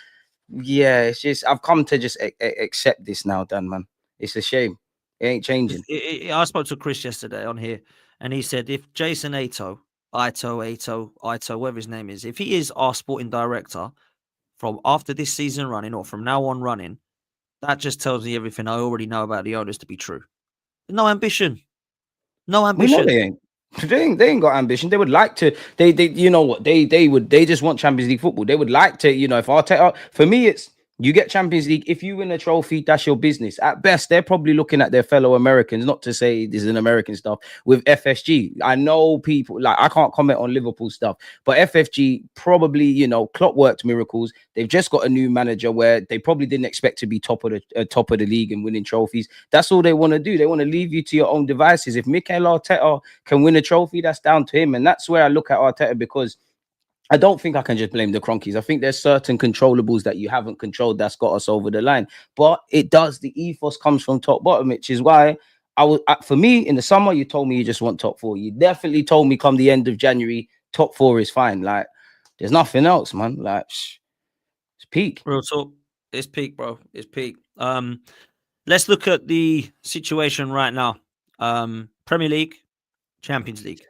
S2: yeah, it's just I've come to just accept this now, Dan, man. It's a shame. It ain't changing.
S1: I spoke to Chris yesterday on here, and he said if Jason Ito, whatever his name is, if he is our sporting director from after this season running or from now on running, That just tells me everything I already know about the owners to be true. No ambition. No
S2: We know
S1: ambition.
S2: they ain't. They ain't got ambition. They would like to. They you know what they just want Champions League football. They would like to. If Arteta, for me, it's you get Champions League. If you win a trophy, that's your business. At best, they're probably looking at their fellow Americans. Not to say this is an American stuff with FSG. I know people like I can't comment on Liverpool stuff, but FFG probably Klopp worked miracles. They've just got a new manager where they probably didn't expect to be top of the league and winning trophies. That's all they want to do. They want to leave you to your own devices. If Mikel Arteta can win a trophy, that's down to him. And that's where I look at Arteta, because I don't think I can just blame the Cronkies. I think there's certain controllables that you haven't controlled that's got us over the line. But it does. The ethos comes from top bottom, which is why for me, in the summer, you told me you just want top four. You definitely told me come the end of January, top four is fine. Like, there's nothing else, man. Like, it's peak.
S1: Real talk. It's peak, bro. It's peak. Let's look at the situation right now. Premier League, Champions League.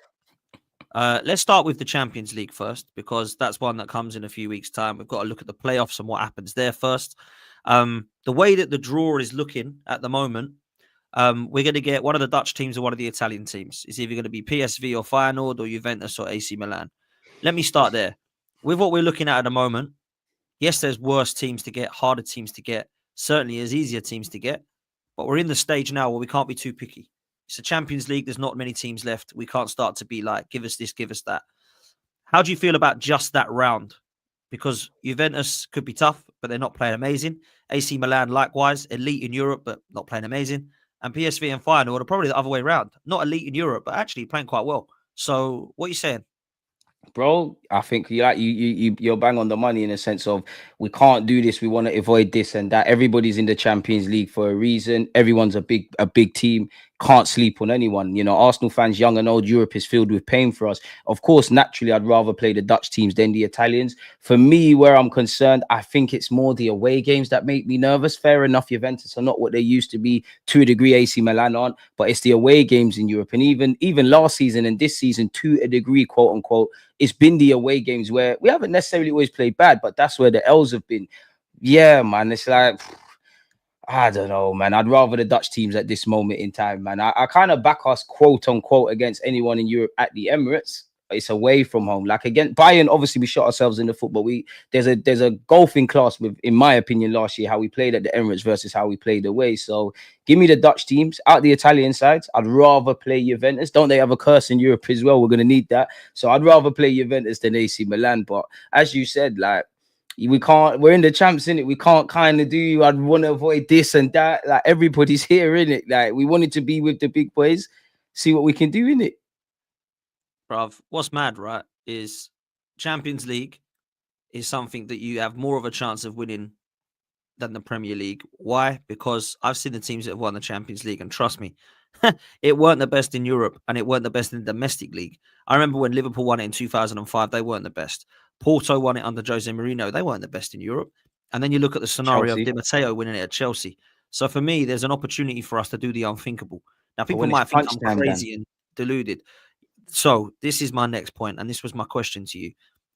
S1: Let's start with the Champions League first, because that's one that comes in a few weeks' time. We've got to look at the playoffs and what happens there first. The way that the draw is looking at the moment, we're going to get one of the Dutch teams or one of the Italian teams. It's either going to be PSV or Feyenoord or Juventus or AC Milan. Let me start there. With what we're looking at the moment, yes, there's worse teams to get, harder teams to get. Certainly there's easier teams to get. But we're in the stage now where we can't be too picky. It's a Champions League. There's not many teams left. We can't start to be like, give us this, give us that. How do you feel about just that round? Because Juventus could be tough, but they're not playing amazing. AC Milan, likewise, elite in Europe, but not playing amazing. And PSV and Feyenoord are probably the other way around. Not elite in Europe, but actually playing quite well. So what are you saying?
S2: Bro, I think you're bang on the money in a sense of we can't do this. We want to avoid this and that. Everybody's in the Champions League for a reason. Everyone's a big team. Can't sleep on anyone. Arsenal fans, young and old, Europe is filled with pain for us. Of course, naturally, I'd rather play the Dutch teams than the Italians. For me, where I'm concerned, I think it's more the away games that make me nervous. Fair enough, Juventus are not what they used to be. To a degree, AC Milan aren't, but it's the away games in Europe. And even last season and this season, to a degree, quote unquote, it's been the away games where we haven't necessarily always played bad, but that's where the L's have been. Yeah, man, it's like, I don't know, man. I'd rather the Dutch teams at this moment in time, man. I kind of back us, quote unquote, against anyone in Europe at the Emirates. It's away from home. Like again, Bayern, obviously we shot ourselves in the foot, but there's a golfing class with, in my opinion, last year, how we played at the Emirates versus how we played away. So give me the Dutch teams. Out the Italian sides, I'd rather play Juventus. Don't they have a curse in Europe as well? We're going to need that. So I'd rather play Juventus than AC Milan. But as you said, like, we're in the champs, in it. We can't kind of do, I'd want to avoid this and that. Like, everybody's here, in it. Like, we wanted to be with the big boys, see what we can do in it.
S1: Bruv, what's mad, right, is Champions League is something that you have more of a chance of winning than the Premier League. Why? Because I've seen the teams that have won the Champions League, and trust me, it weren't the best in Europe, and it weren't the best in the domestic league. I remember when Liverpool won it in 2005, they weren't the best. Porto won it under Jose Mourinho, they weren't the best in Europe. And then you look at the scenario
S2: Chelsea.
S1: of Di Matteo winning it at Chelsea. So for me, there's an opportunity for us to do the unthinkable. Now, people might think I'm crazy and deluded. So this is my next point, and this was my question to you.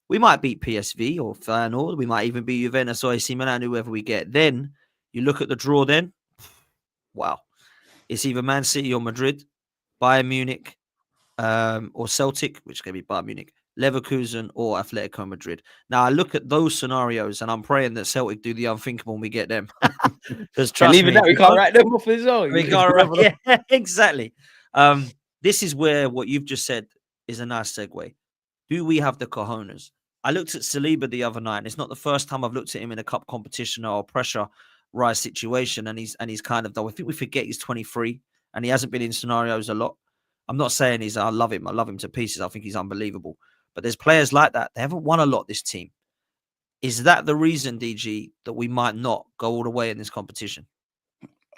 S1: We might beat PSV or Feyenoord. We might even beat Juventus or AC Milan, whoever we get. Then you look at the draw then. Wow. It's either Man City or Madrid, Bayern Munich, or Celtic, which is going to be Bayern Munich, Leverkusen or Atletico Madrid. Now, I look at those scenarios, and I'm praying that Celtic do the unthinkable and we get them. Because trust me.
S2: And even that, we can't write them off as well.
S1: We can't write, yeah, exactly. This is where what you've just said is a nice segue. Do we have the cojones? I looked at Saliba the other night, and it's not the first time I've looked at him in a cup competition or pressure rise situation, and he's kind of, though I think we forget he's 23 and he hasn't been in scenarios a lot. I'm not saying I love him to pieces. I think he's unbelievable. But there's players like that. They haven't won a lot, this team. Is that the reason, DG, that we might not go all the way in this competition?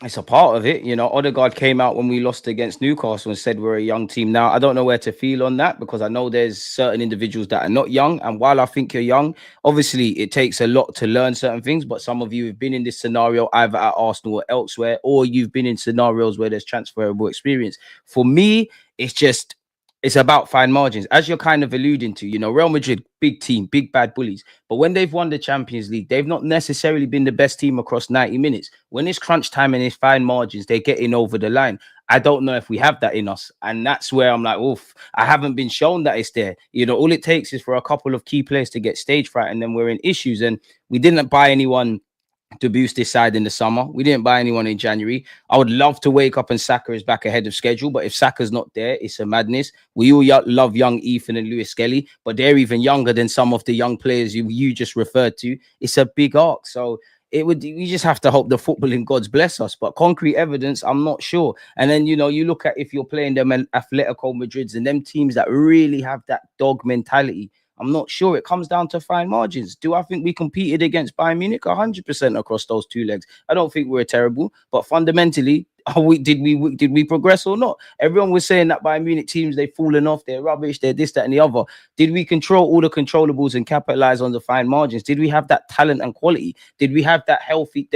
S2: It's a part of it. Odegaard came out when we lost against Newcastle and said we're a young team. Now, I don't know where to feel on that, because I know there's certain individuals that are not young. And while I think you're young, obviously it takes a lot to learn certain things. But some of you have been in this scenario either at Arsenal or elsewhere, or you've been in scenarios where there's transferable experience. For me, it's just, It's about fine margins, as you're kind of alluding to. Real Madrid, big team, big bad bullies. But when they've won the Champions League, they've not necessarily been the best team across 90 minutes. When it's crunch time and it's fine margins, they're getting over the line. I don't know if we have that in us. And that's where I'm like, oof, I haven't been shown that it's there. All it takes is for a couple of key players to get stage fright, and then we're in issues. And we didn't buy anyone to boost this side in the summer. We didn't buy anyone in January. I would love to wake up and Saka is back ahead of schedule, but if Saka's not there, it's a madness. We all love young Ethan and Lewis Skelly, but they're even younger than some of the young players you just referred to. It's a big arc. So we just have to hope the footballing gods bless us. But concrete evidence, I'm not sure. And then, you look at if you're playing them Atletico Madrids and them teams that really have that dog mentality, I'm not sure. It comes down to fine margins. Do I think we competed against Bayern Munich 100% across those two legs? I don't think we're terrible, but fundamentally, did we progress or not? Everyone was saying that Bayern Munich teams, they've fallen off, they're rubbish, they're this, that, and the other. Did we control all the controllables and capitalize on the fine margins? Did we have that talent and quality? Did we have that healthy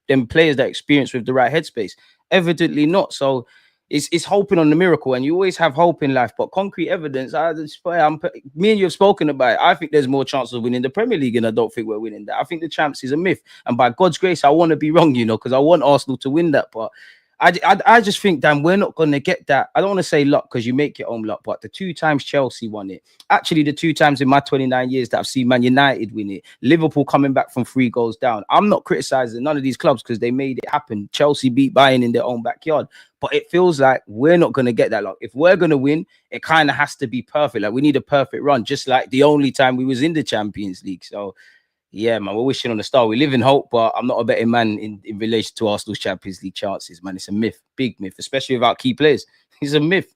S2: them players that experience with the right headspace? Evidently not. So it's hoping on the miracle, and you always have hope in life, but concrete evidence, me and you have spoken about it. I think there's more chance of winning the Premier League, and I don't think we're winning that. I think the champs is a myth, and by God's grace, I want to be wrong, because I want Arsenal to win that, but I just think, Dan, we're not going to get that. I don't want to say luck because you make your own luck, but the 2 times Chelsea won it, actually the 2 times in my 29 years that I've seen Man United win it, Liverpool coming back from 3 goals down. I'm not criticizing none of these clubs because they made it happen. Chelsea beat Bayern in their own backyard, but it feels like we're not going to get that luck. If we're going to win, it kind of has to be perfect. Like we need a perfect run, just like the only time we was in the Champions League. So yeah, man, we're wishing on the star. We live in hope, but I'm not a betting man in relation to Arsenal's Champions League chances, man. It's a myth, big myth, especially without key players. It's a myth.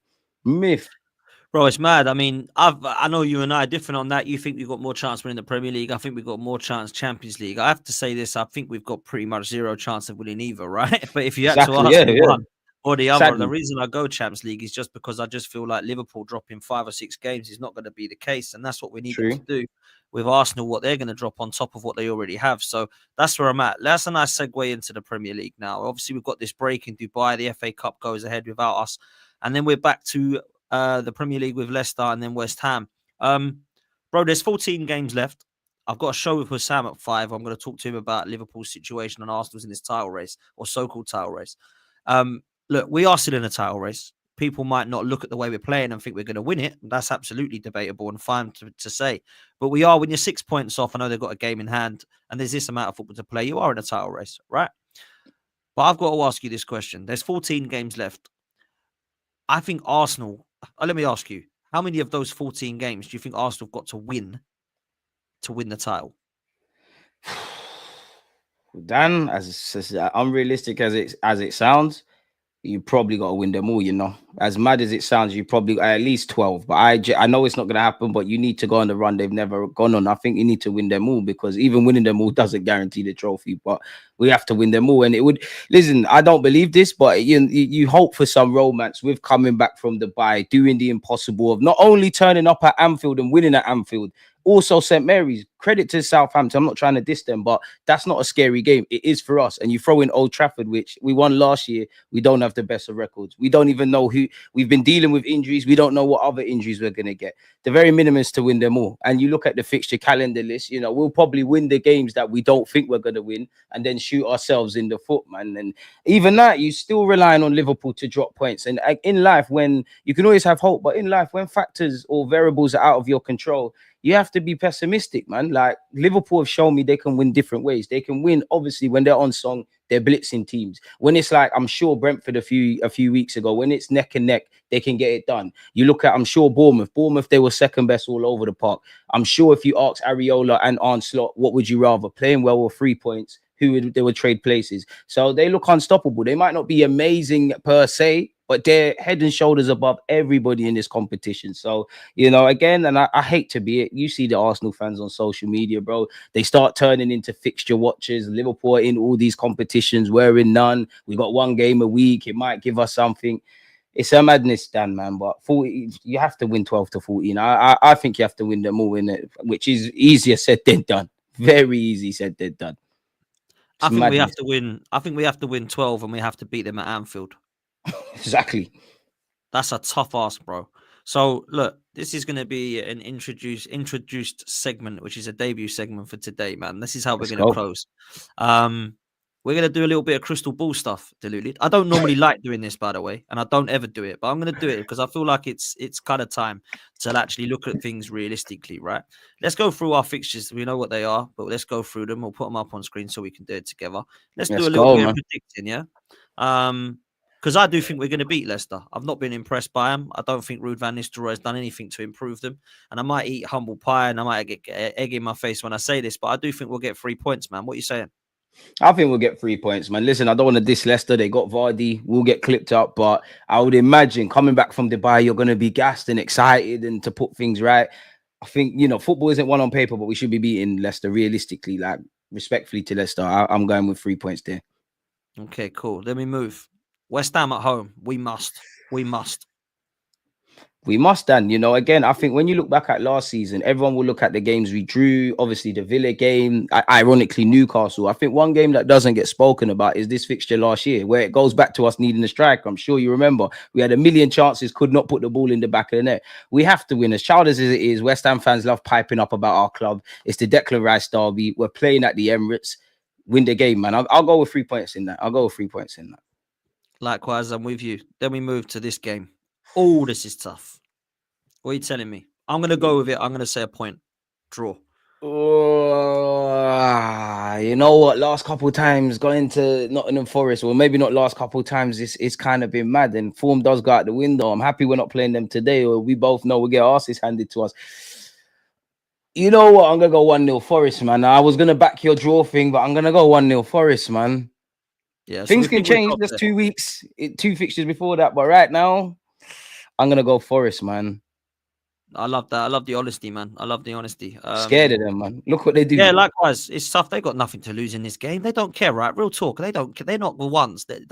S1: Bro, it's mad. I mean, I know you and I are different on that. You think we've got more chance winning the Premier League. I think we've got more chance Champions League. I have to say this. I think we've got pretty much 0 chance of winning either, right? But if you had to ask me one or the other, the reason I go Champions League is just because I just feel like Liverpool dropping 5 or 6 games is not going to be the case. And that's what we need to do with Arsenal, what they're going to drop on top of what they already have. So that's where I'm at. That's a nice segue into the Premier League now. Obviously, we've got this break in Dubai. The FA Cup goes ahead without us. And then we're back to the Premier League with Leicester and then West Ham. Bro, there's 14 games left. I've got a show with Sam at 5. I'm going to talk to him about Liverpool's situation and Arsenal's in this title race or so-called title race. Look, we are still in a title race. People might not look at the way we're playing and think we're going to win it. That's absolutely debatable and fine to say. But we are, when you're 6 points off, I know they've got a game in hand and there's this amount of football to play, you are in a title race, right? But I've got to ask you this question. There's 14 games left. I think Arsenal, let me ask you, how many of those 14 games do you think Arsenal have got to win the title?
S2: Dan, as unrealistic as it sounds, you probably got to win them all, As mad as it sounds, you probably got at least 12. But I know it's not going to happen, but you need to go on the run they've never gone on. I think you need to win them all because even winning them all doesn't guarantee the trophy. But we have to win them all. And it would, listen, I don't believe this, but you hope for some romance with coming back from the bye, doing the impossible of not only turning up at Anfield and winning at Anfield, also St. Mary's. Credit to Southampton. I'm not trying to diss them, but that's not a scary game. It is for us. And you throw in Old Trafford, which we won last year. We don't have the best of records. We don't even know who we've been dealing with injuries. We don't know what other injuries we're going to get. The very minimum is to win them all. And you look at the fixture calendar list, we'll probably win the games that we don't think we're going to win and then shoot ourselves in the foot, man. And even that, you still relying on Liverpool to drop points. And in life, when you can always have hope, but in life, when factors or variables are out of your control, you have to be pessimistic, man. Like Liverpool have shown me they can win different ways. They can win, obviously, when they're on song, they're blitzing teams. When it's like, I'm sure Brentford a few weeks ago, when it's neck and neck, they can get it done. You look at, I'm sure Bournemouth, they were second best all over the park. I'm sure if you ask Areola and Arne Slot, what would you rather, playing well with 3 points? They would trade places. So they look unstoppable. They might not be amazing per se, but they're head and shoulders above everybody in this competition. So, again, and I hate to be it. You see the Arsenal fans on social media, bro. They start turning into fixture watchers. Liverpool in all these competitions. We're in none. We got 1 game a week. It might give us something. It's a madness, Dan, man. But 40, you have to win 12 to 14. I think you have to win them all, in it, which is easier said than done. Very easy said than done.
S1: I think we have to win. I think we have to win 12 and we have to beat them at Anfield.
S2: Exactly.
S1: That's a tough ask, bro. So look, this is going to be an introduced segment, which is a debut segment for today, man. This is how we're
S2: Let's
S1: going to
S2: go.
S1: close. We're going to do a little bit of crystal ball stuff, Deluded. I don't normally like doing this, by the way, and I don't ever do it, but I'm going to do it because I feel like it's kind of time to actually look at things realistically, right? Let's go through our fixtures. We know what they are, but let's go through them. We'll put them up on screen so we can do it together. Let's do
S2: Let's
S1: a little
S2: go,
S1: bit of
S2: man.
S1: predicting, yeah? Because I do think we're going to beat Leicester. I've not been impressed by them. I don't think Ruud van Nistelrooy has done anything to improve them. And I might eat humble pie and I might get egg in my face when I say this, but I do think we'll get 3 points, man. What are you saying?
S2: I think we'll get 3 points, man. Listen, I don't want to diss Leicester. They got Vardy. We'll get clipped up, but I would imagine coming back from Dubai, you're going to be gassed and excited and to put things right. I think, football isn't one on paper, but we should be beating Leicester realistically, like respectfully to Leicester. I'm going with 3 points there.
S1: Okay, cool. Let me move. West Ham at home. We must. We must.
S2: We must, Dan. Again, I think when you look back at last season, everyone will look at the games we drew. Obviously, the Villa game, ironically, Newcastle. I think one game that doesn't get spoken about is this fixture last year, where it goes back to us needing a striker. I'm sure you remember. We had a million chances, could not put the ball in the back of the net. We have to win. As childish as it is, West Ham fans love piping up about our club. It's the Declan Rice derby. We're playing at the Emirates. Win the game, man. I'll go with 3 points in that.
S1: Likewise, I'm with you. Then we move to this game. Oh, this is tough. What are you telling me? I'm going to go with it. I'm going to say a point. Draw.
S2: You know what? Last couple of times going to Nottingham Forest, or maybe not last couple of times, it's kind of been mad and form does go out the window. I'm happy we're not playing them today, or we both know we'll get our asses handed to us. You know what? I'm going to go 1-0 Forest, man. I was going to back your draw thing, but I'm going to go 1-0 Forest, man.
S1: Yeah, so
S2: Things can change. There's 2 weeks, 2 fixtures before that, but right now, I'm going to go Forest, man.
S1: I love that. I love the honesty, man. I love the honesty.
S2: Scared of them, man. Look what they do.
S1: Yeah, likewise. It's tough. They got nothing to lose in this game. They don't care, right? Real talk. They don't. They're not the ones that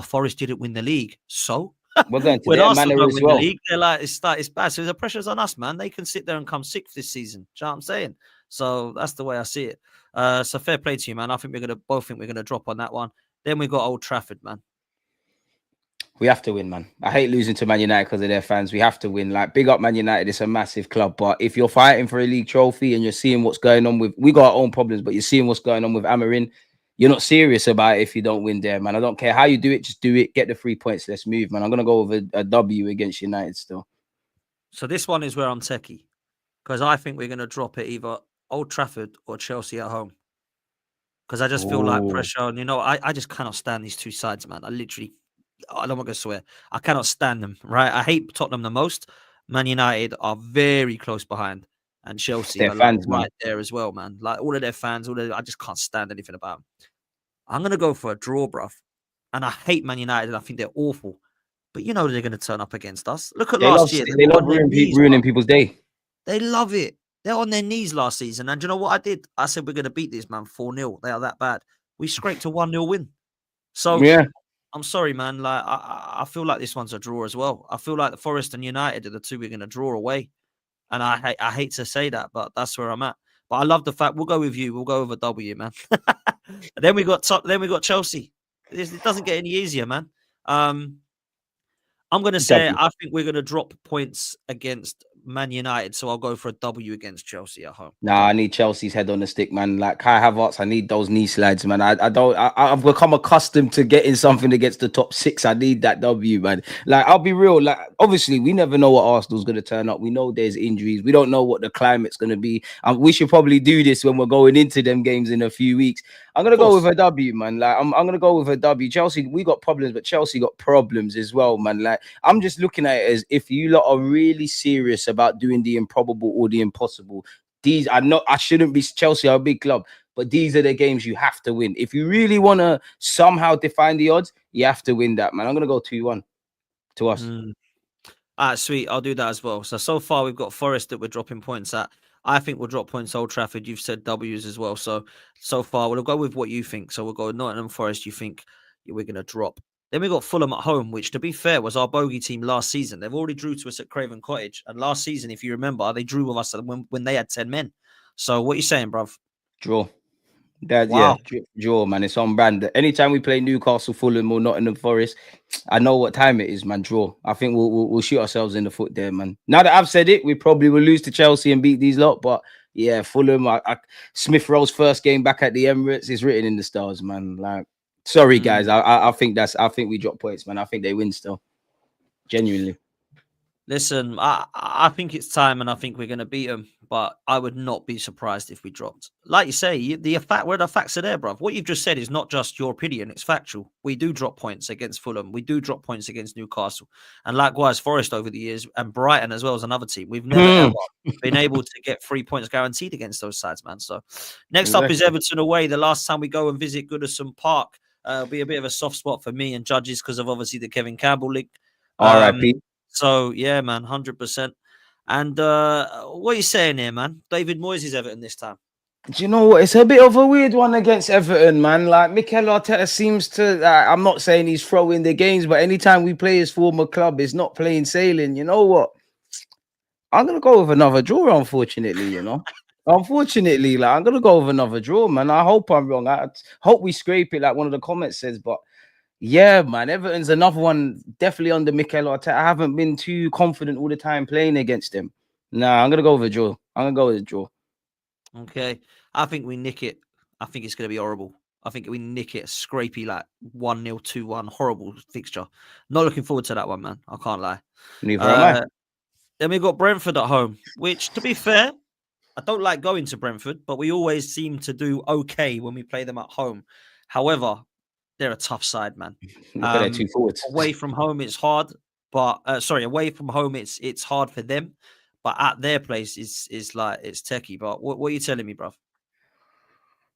S1: Forest didn't win the league. So
S2: we're going to
S1: when
S2: their
S1: Arsenal
S2: manner
S1: don't
S2: as
S1: win
S2: well.
S1: the league, they're like it's bad. So the pressure's on us, man. They can sit there and come sixth this season. Do you know what I'm saying? So that's the way I see it. So fair play to you, man. I think both think we're gonna drop on that one. Then we got Old Trafford, man.
S2: We have to win, man. I hate losing to Man United because of their fans. We have to win. Like, big up Man United. It's a massive club. But if you're fighting for a league trophy and you're seeing what's going on we got our own problems, but you're seeing what's going on with Amarin, you're not serious about it if you don't win there, man. I don't care how you do it. Just do it. Get the 3 points. Let's move, man. I'm going to go with a W against United still.
S1: So this one is where I'm techie because I think we're going to drop it either Old Trafford or Chelsea at home. Because I just feel like pressure. And, I just cannot stand these two sides, man. I don't want to swear. I cannot stand them, right? I hate Tottenham the most. Man United are very close behind. And Chelsea are fans, right there as well, man. Like all of their fans, I just can't stand anything about them. I'm going to go for a draw, bruv. And I hate Man United and I think they're awful. But they're going to turn up against us. Look at last year.
S2: They love ruining people's day.
S1: They love it. They're on their knees last season. And do you know what I did? I said, we're going to beat this, man, 4-0. They are that bad. We scraped a 1-0 win. So, yeah. I'm sorry, man. Like I feel like this one's a draw as well. I feel like the Forest and United are the two we're going to draw away. And I hate to say that, but that's where I'm at. But I love the fact we'll go with you. We'll go with a W, man. Then we got Chelsea. It doesn't get any easier, man. I'm going to say I think we're going to drop points against Man United, so I'll go for a W against Chelsea at home.
S2: Nah, I need Chelsea's head on the stick, man. Like Kai Havertz, I need those knee slides, man. I've become accustomed to getting something against the top 6. I need that W, man. Like, I'll be real. Like, obviously, we never know what Arsenal's going to turn up. We know there's injuries. We don't know what the climate's going to be. We should probably do this when we're going into them games in a few weeks. I'm going to go with a W, man. Like, I'm going to go with a W. Chelsea, we got problems, but Chelsea got problems as well, man. Like, I'm just looking at it as if you lot are really serious about doing the improbable or the impossible. I shouldn't be Chelsea are a big club, but these are the games you have to win. If you really want to somehow define the odds, you have to win that, man. I'm going to go 2-1 to us.
S1: Sweet. I'll do that as well. So far we've got Forest that we're dropping points at. I think we'll drop points Old Trafford. You've said W's as well. So far we'll go with what you think. So we'll go Nottingham Forest. You think we're going to drop. Then we got Fulham at home, which, to be fair, was our bogey team last season. They've already drew to us at Craven Cottage. And last season, if you remember, they drew with us when they had 10 men. So what are you saying, bruv?
S2: Draw. That
S1: Wow.
S2: draw, man. It's on brand. Anytime we play Newcastle, Fulham, or Nottingham Forest, I know what time it is, man. Draw. I think we'll shoot ourselves in the foot there, man. Now that I've said it, we probably will lose to Chelsea and beat these lot. But yeah, Fulham. Smith Rowe's first game back at the Emirates is written in the stars, man. Like, sorry guys, I think we drop points, man. I think they win still. Genuinely.
S1: Listen, I think it's time, and I think we're going to beat them. But I would not be surprised if we dropped. Like you say, the facts are there, bruv. What you've just said is not just your opinion; it's factual. We do drop points against Fulham. We do drop points against Newcastle, and likewise Forest over the years, and Brighton as well as another team. We've never ever been able to get 3 points guaranteed against those sides, man. So next up is Everton away. The last time we go and visit Goodison Park, will be a bit of a soft spot for me and judges because of obviously the Kevin Campbell link.
S2: R.I.P.
S1: So yeah, man, 100%. And what are you saying here, man? David Moyes is Everton this time.
S2: Do you know what? It's a bit of a weird one against Everton, man. Like Mikel Arteta seems to. I'm not saying he's throwing the games, but anytime we play his former club, it's not plain sailing. You know what? I'm gonna go with another draw. Unfortunately, unfortunately, like I'm gonna go with another draw, man. I hope I'm wrong. I hope we scrape it, like one of the comments says, but. Yeah, man. Everton's another one, definitely under Mikel Arteta. I haven't been too confident all the time playing against him. Nah, I'm gonna go with a draw. I'm gonna go with a draw.
S1: Okay, I think we nick it. I think it's gonna be horrible. I think we nick it, scrapey, like 1-0, 2-1, horrible fixture. Not looking forward to that one, man. I can't lie.
S2: Neither am I.
S1: Then we got Brentford at home, which, to be fair, I don't like going to Brentford, but we always seem to do okay when we play them at home. However, they're a tough side, man.
S2: Look at their two forwards.
S1: Away from home, it's hard. But away from home, it's hard for them. But at their place, is like it's techie. But what are you telling me, bruv?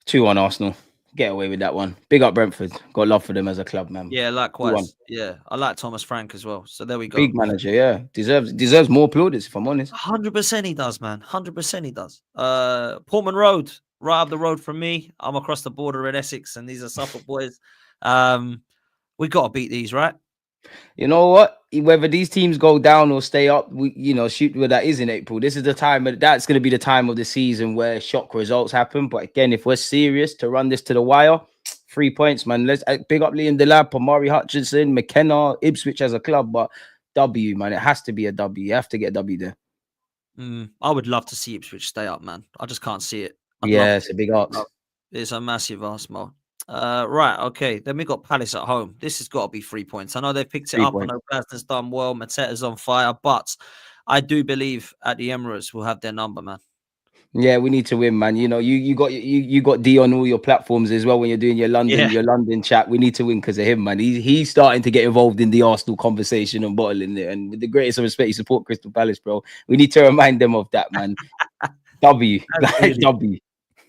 S2: 2-1 Arsenal. Get away with that one. Big up Brentford. Got love for them as a club, man.
S1: Yeah,
S2: 2-1.
S1: likewise. Yeah, I like Thomas Frank as well. So there we go.
S2: Big manager, yeah. Deserves more plaudits, if I'm honest.
S1: 100% he does, man. 100% he does. Portman Road, right up the road from me. I'm across the border in Essex, and these are Suffolk boys. We got to beat these, right?
S2: You know what? Whether these teams go down or stay up, shoot where that is in April. This is the time. That's going to be the time of the season where shock results happen. But again, if we're serious to run this to the wire, 3 points, man. Let's big up Liam Delap, Amari Hutchinson, McKenna, Ipswich as a club. But W, man, it has to be a W. You have to get a W there.
S1: I would love to see Ipswich stay up, man. I just can't see it.
S2: It's a big ask.
S1: It's a massive ask, Mo. Right, okay. Then we got Palace at home. This has got to be 3 points. I know they've picked it up. I know Glasner's done well. Mateta's on fire, but I do believe at the Emirates we'll have their number, man.
S2: Yeah, we need to win, man. You got D on all your platforms as well when you're doing your London chat. We need to win because of him, man. He's starting to get involved in the Arsenal conversation and bottling it. And with the greatest of respect, you support Crystal Palace, bro. We need to remind them of that, man. W, W.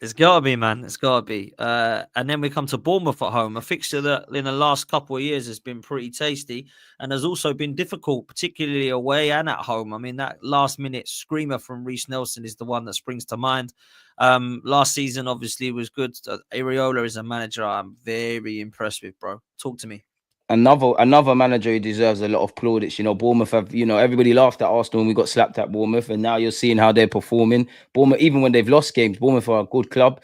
S1: It's got to be, man. It's got to be. And then we come to Bournemouth at home, a fixture that in the last couple of years has been pretty tasty and has also been difficult, particularly away and at home. I mean, that last-minute screamer from Reece Nelson is the one that springs to mind. Last season, obviously, was good. Areola is a manager I'm very impressed with, bro. Talk to me.
S2: Another manager who deserves a lot of plaudits. Bournemouth have, everybody laughed at Arsenal when we got slapped at Bournemouth, and now you're seeing how they're performing. Bournemouth, even when they've lost games, Bournemouth are a good club.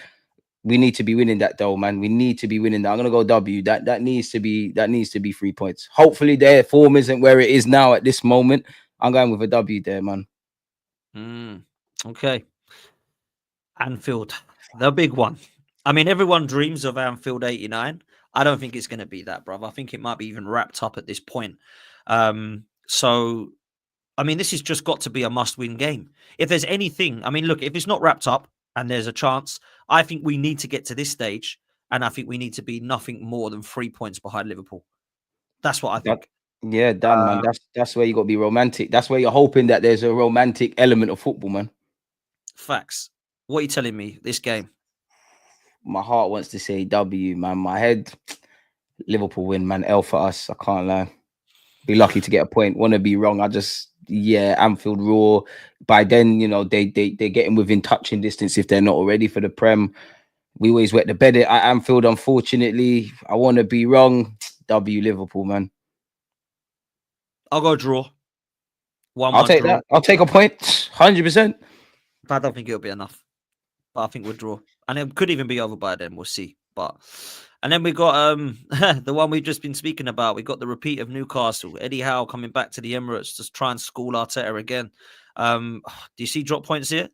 S2: We need to be winning that though, man. We need to be winning that. I'm gonna go W. That needs to be 3 points. Hopefully their form isn't where it is now at this moment. I'm going with a W there, man.
S1: Okay. Anfield, the big one. I mean, everyone dreams of Anfield 89. I don't think it's going to be that, bruv. I think it might be even wrapped up at this point. So, I mean, this has just got to be a must-win game. If there's anything, I mean, look, if it's not wrapped up and there's a chance, I think we need to get to this stage, and I think we need to be nothing more than 3 points behind Liverpool. That's what I think.
S2: Damn, man. That's where you got to be romantic. That's where you're hoping that there's a romantic element of football, man.
S1: Facts. What are you telling me? This game?
S2: My heart wants to say W, man. My head, Liverpool win, man. L for us. I can't lie. Be lucky to get a point. Want to be wrong. Anfield raw. By then, they're getting within touching distance if they're not already for the Prem. We always wet the bed at Anfield, unfortunately. I want to be wrong. W, Liverpool, man.
S1: I'll go draw.
S2: I'll take that. I'll take a point. 100%.
S1: I don't think it'll be enough. But I think we'll draw. and it could even be over by then. We'll see. But and then we got the one we've just been speaking about. We got the repeat of Newcastle. Eddie Howe coming back to the Emirates to try and school Arteta again. Do you see drop points here?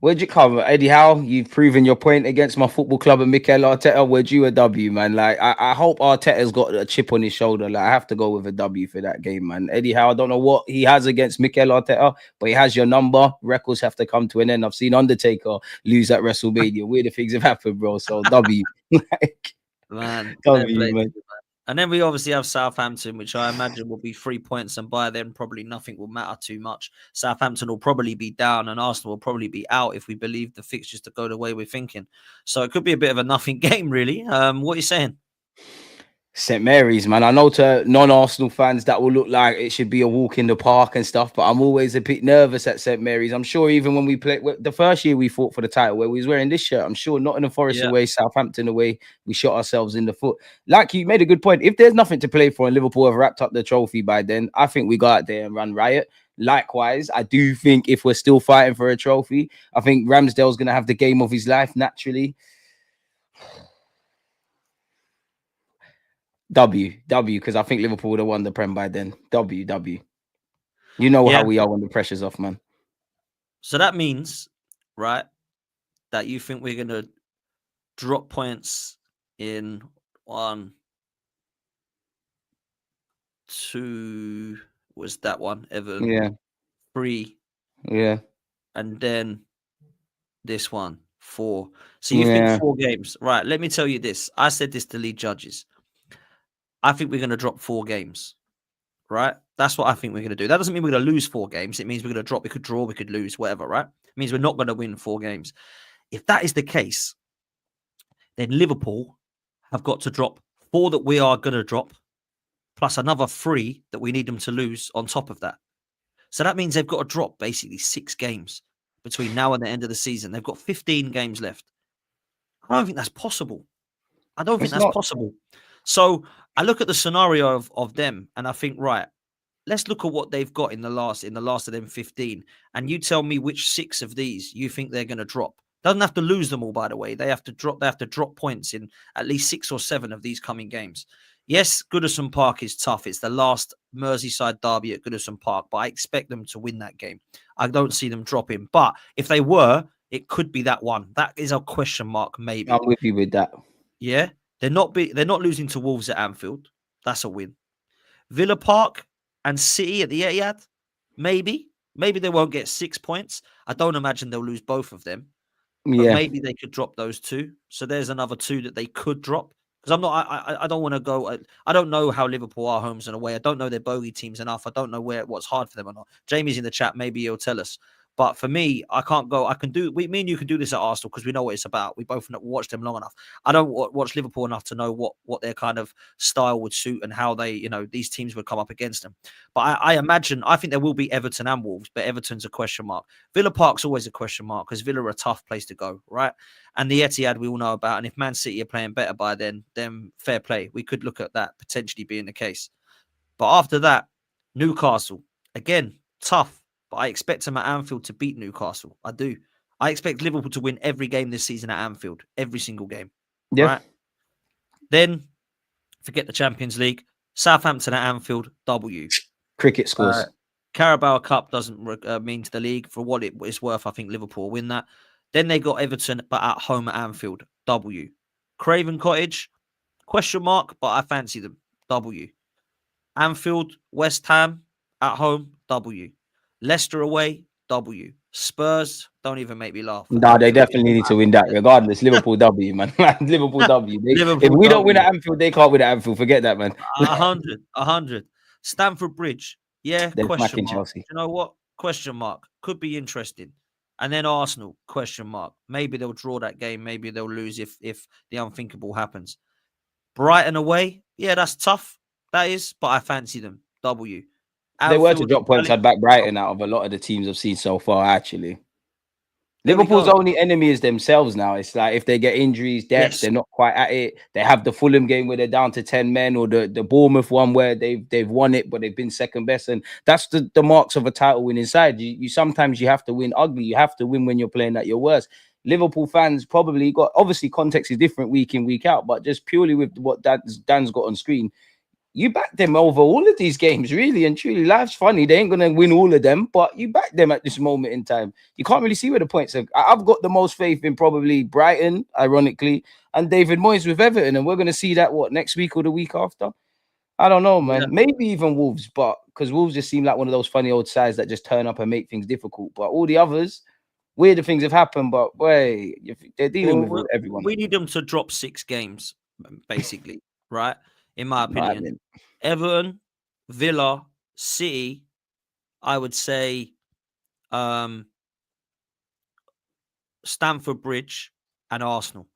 S2: Where'd you come, Eddie Howe? You've proven your point against my football club and Mikel Arteta. Where'd you a W, man? Like, I hope Arteta's got a chip on his shoulder. Like, I have to go with a W for that game, man. Eddie Howe, I don't know what he has against Mikel Arteta, but he has your number. Records have to come to an end. I've seen Undertaker lose at WrestleMania. Weirder things have happened, bro. So W. Like,
S1: Man,
S2: W, man.
S1: And then we obviously have Southampton, which I imagine will be 3 points, and by then probably nothing will matter too much. Southampton will probably be down, and Arsenal will probably be out if we believe the fixtures to go the way we're thinking. So it could be a bit of a nothing game, really. What are you saying?
S2: St. Mary's, man. I know to non-Arsenal fans that will look like it should be a walk in the park and stuff, but I'm always a bit nervous at St. Mary's. I'm sure even when we played the first year we fought for the title where we was wearing this shirt, I'm sure Nottingham Forest away, Southampton away, we shot ourselves in the foot. Like you made a good point. If there's nothing to play for and Liverpool have wrapped up the trophy by then, I think we go out there and run riot. Likewise, I do think if we're still fighting for a trophy, I think Ramsdale's going to have the game of his life naturally. W, because I think Liverpool would have won the Prem by then. W. You know how we are when the pressure's off, man.
S1: So that means, right, that you think we're going to drop points in 1, 2, was that one, Everton?
S2: Yeah.
S1: 3.
S2: Yeah.
S1: And then this one, 4. So you think 4 games. Right, let me tell you this. I said this to lead judges. I think we're going to drop 4 games, right? That's what I think we're going to do. That doesn't mean we're going to lose 4 games. It means we're going to drop. We could draw, we could lose, whatever, right? It means we're not going to win 4 games. If that is the case, then Liverpool have got to drop 4 that we are going to drop, plus another 3 that we need them to lose on top of that. So that means they've got to drop basically 6 games between now and the end of the season. They've got 15 games left. I don't think that's possible. I don't think that's possible. So I look at the scenario of them and I think, right, let's look at what they've got in the last of them 15. And you tell me which 6 of these you think they're going to drop. Doesn't have to lose them all, by the way. They have to drop points in at least 6 or 7 of these coming games. Yes, Goodison Park is tough. It's the last Merseyside derby at Goodison Park, but I expect them to win that game. I don't see them dropping. But if they were, it could be that one. That is a question mark, maybe.
S2: I'm with you with that.
S1: Yeah. They're not losing to Wolves at Anfield. That's a win. Villa Park and City at the Etihad, maybe. Maybe they won't get 6 points. I don't imagine they'll lose both of them. But maybe they could drop those 2. So there's another 2 that they could drop. Because I don't want to go. I don't know how Liverpool are homes and away. I don't know their bogey teams enough. I don't know what's hard for them or not. Jamie's in the chat. Maybe he'll tell us. But for me, I can't go. Me and you can do this at Arsenal because we know what it's about. We both watched them long enough. I don't watch Liverpool enough to know what their kind of style would suit and how they, these teams would come up against them. But I think there will be Everton and Wolves, but Everton's a question mark. Villa Park's always a question mark because Villa are a tough place to go, right? And the Etihad we all know about. And if Man City are playing better by then fair play. We could look at that potentially being the case. But after that, Newcastle, again, tough. But I expect them at Anfield to beat Newcastle. I do. I expect Liverpool to win every game this season at Anfield. Every single game. Yeah. Right? Then, forget the Champions League. Southampton at Anfield, W.
S2: Cricket scores.
S1: Carabao Cup doesn't mean to the league. For what it's worth, I think Liverpool will win that. Then they got Everton, but at home at Anfield, W. Craven Cottage, question mark, but I fancy them, W. Anfield, West Ham, at home, W. Leicester away, W. Spurs, don't even make me laugh.
S2: No, they definitely need to win that regardless. Liverpool W, man. Liverpool W. If we don't win at Anfield, they can't win at Anfield. Forget that, man.
S1: 100. Stamford Bridge, yeah, question mark.
S2: Chelsea.
S1: You know what? Question mark. Could be interesting. And then Arsenal, question mark. Maybe they'll draw that game. Maybe they'll lose if the unthinkable happens. Brighton away, yeah, that's tough. That is, but I fancy them. W.
S2: They were to drop points. I'd back Brighton out of a lot of the teams I've seen so far, actually. Liverpool's only enemy is themselves now. It's like if they get injuries, depth, they're not quite at it. They have the Fulham game where they're down to 10 men, or the Bournemouth one where they've won it, but they've been second best. And that's the marks of a title win inside. You sometimes you have to win ugly. You have to win when you're playing at your worst. Liverpool fans probably got, obviously context is different week in, week out, but just purely with what Dan's got on screen, you back them over all of these games, really and truly. Life's funny. They ain't going to win all of them, but you back them at this moment in time. You can't really see where the points are. I've got the most faith in probably Brighton, ironically, and David Moyes with Everton. And we're going to see that, next week or the week after? I don't know, man.
S1: Yeah.
S2: Maybe even Wolves, but because Wolves just seem like one of those funny old sides that just turn up and make things difficult. But all the others, weirder things have happened, but boy, they're dealing with everyone.
S1: We need them to drop 6 games, basically, right? In my opinion. Everton, Villa, City, I would say Stamford Bridge and Arsenal,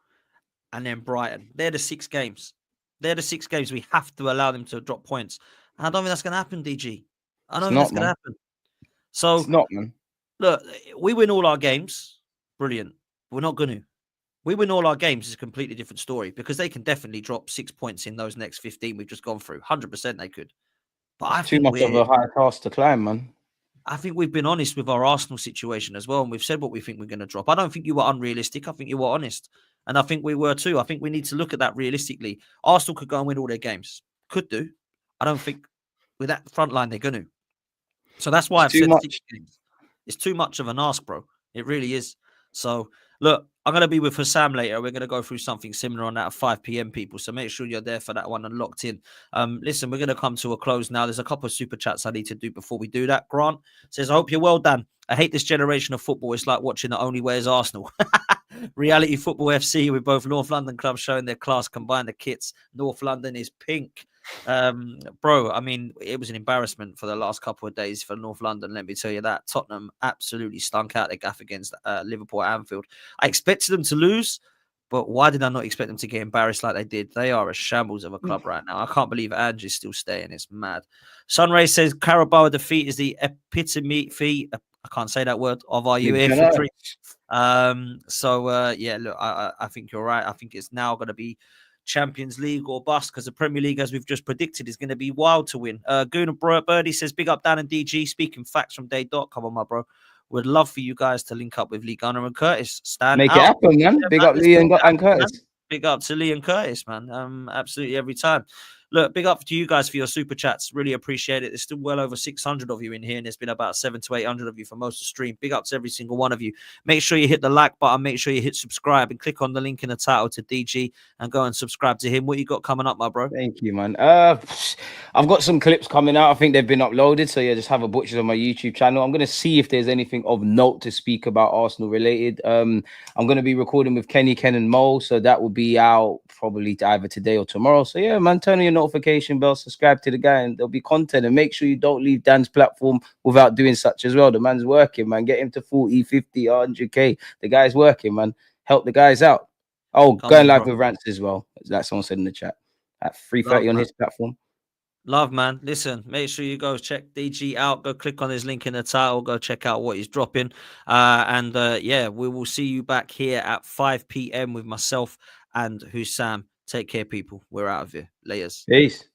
S1: and then Brighton. They're the 6 games. They're the 6 games we have to allow them to drop points. And I don't think that's going to happen, DG. I don't think that's going to happen. So,
S2: it's not, man.
S1: Look, we win all our games. Brilliant. We're not going to. We win all our games is a completely different story, because they can definitely drop 6 points in those next 15 we've just gone through. 100% they could. But I think
S2: too much of a high task to climb, man.
S1: I think we've been honest with our Arsenal situation as well, and we've said what we think we're going to drop. I don't think you were unrealistic. I think you were honest, and I think we were too. I think we need to look at that realistically. Arsenal could go and win all their games. Could do. I don't think with that front line they're going to. So that's why I've said 6 games. It's too much of an ask, bro. It really is. So, look, I'm going to be with Sam later. We're going to go through something similar on that at 5 p.m, people. So make sure you're there for that one and locked in. Listen, we're going to come to a close now. There's a couple of super chats I need to do before we do that. Grant says, I hope you're well, Dan. I hate this generation of football. It's like watching The Only Way is Arsenal. Reality Football FC with both North London clubs showing their class. Combine the kits. North London is pink. Bro, I mean, it was an embarrassment for the last couple of days for North London, let me tell you that. Tottenham absolutely stunk out their gaff against Liverpool at Anfield. I expected them to lose, but why did I not expect them to get embarrassed like they did? They are a shambles of a club right now. I can't believe Ange is still staying. It's mad. Sunray says Carabao defeat is the epitome fee. I can't say that word of our UEFA. Yeah, look, I think you're right. I think it's now going to be Champions League or bust, because the Premier League, as we've just predicted, is going to be wild to win. Gooner Birdie says, big up Dan and DG. Speaking facts from day dot. Come on, my bro. Would love for you guys to link up with Lee Gunner and Curtis.
S2: Make it happen, man. Big up Lee and Curtis.
S1: Man. Big up to Lee and Curtis, man. Absolutely every time. Look, big up to you guys for your super chats. Really appreciate it. There's still well over 600 of you in here, and there's been about 700 to 800 of you for most of the stream. Big up to every single one of you. Make sure you hit the like button. Make sure you hit subscribe and click on the link in the title to DG and go and subscribe to him. What you got coming up, my bro?
S2: Thank you, man. I've got some clips coming out. I think they've been uploaded. So yeah, just have a butchers on my YouTube channel. I'm going to see if there's anything of note to speak about Arsenal related. I'm going to be recording with Kenny, Ken and Mo. So that will be out probably either today or tomorrow. So yeah, man, turn on your notification bell, subscribe to the guy, and there'll be content. And make sure you don't leave Dan's platform without doing such as well. The man's working, man. Get him to 40, 50, 100K. The guy's working, man. Help the guys out. Oh, going live with rants as well. Like someone said in the chat. At 3:30 on his platform.
S1: Love, man. Listen, make sure you go check DG out. Go click on his link in the title. Go check out what he's dropping. Yeah, we will see you back here at 5 p.m. with myself and Hussam. Take care, people. We're out of here. Layers.
S2: Peace.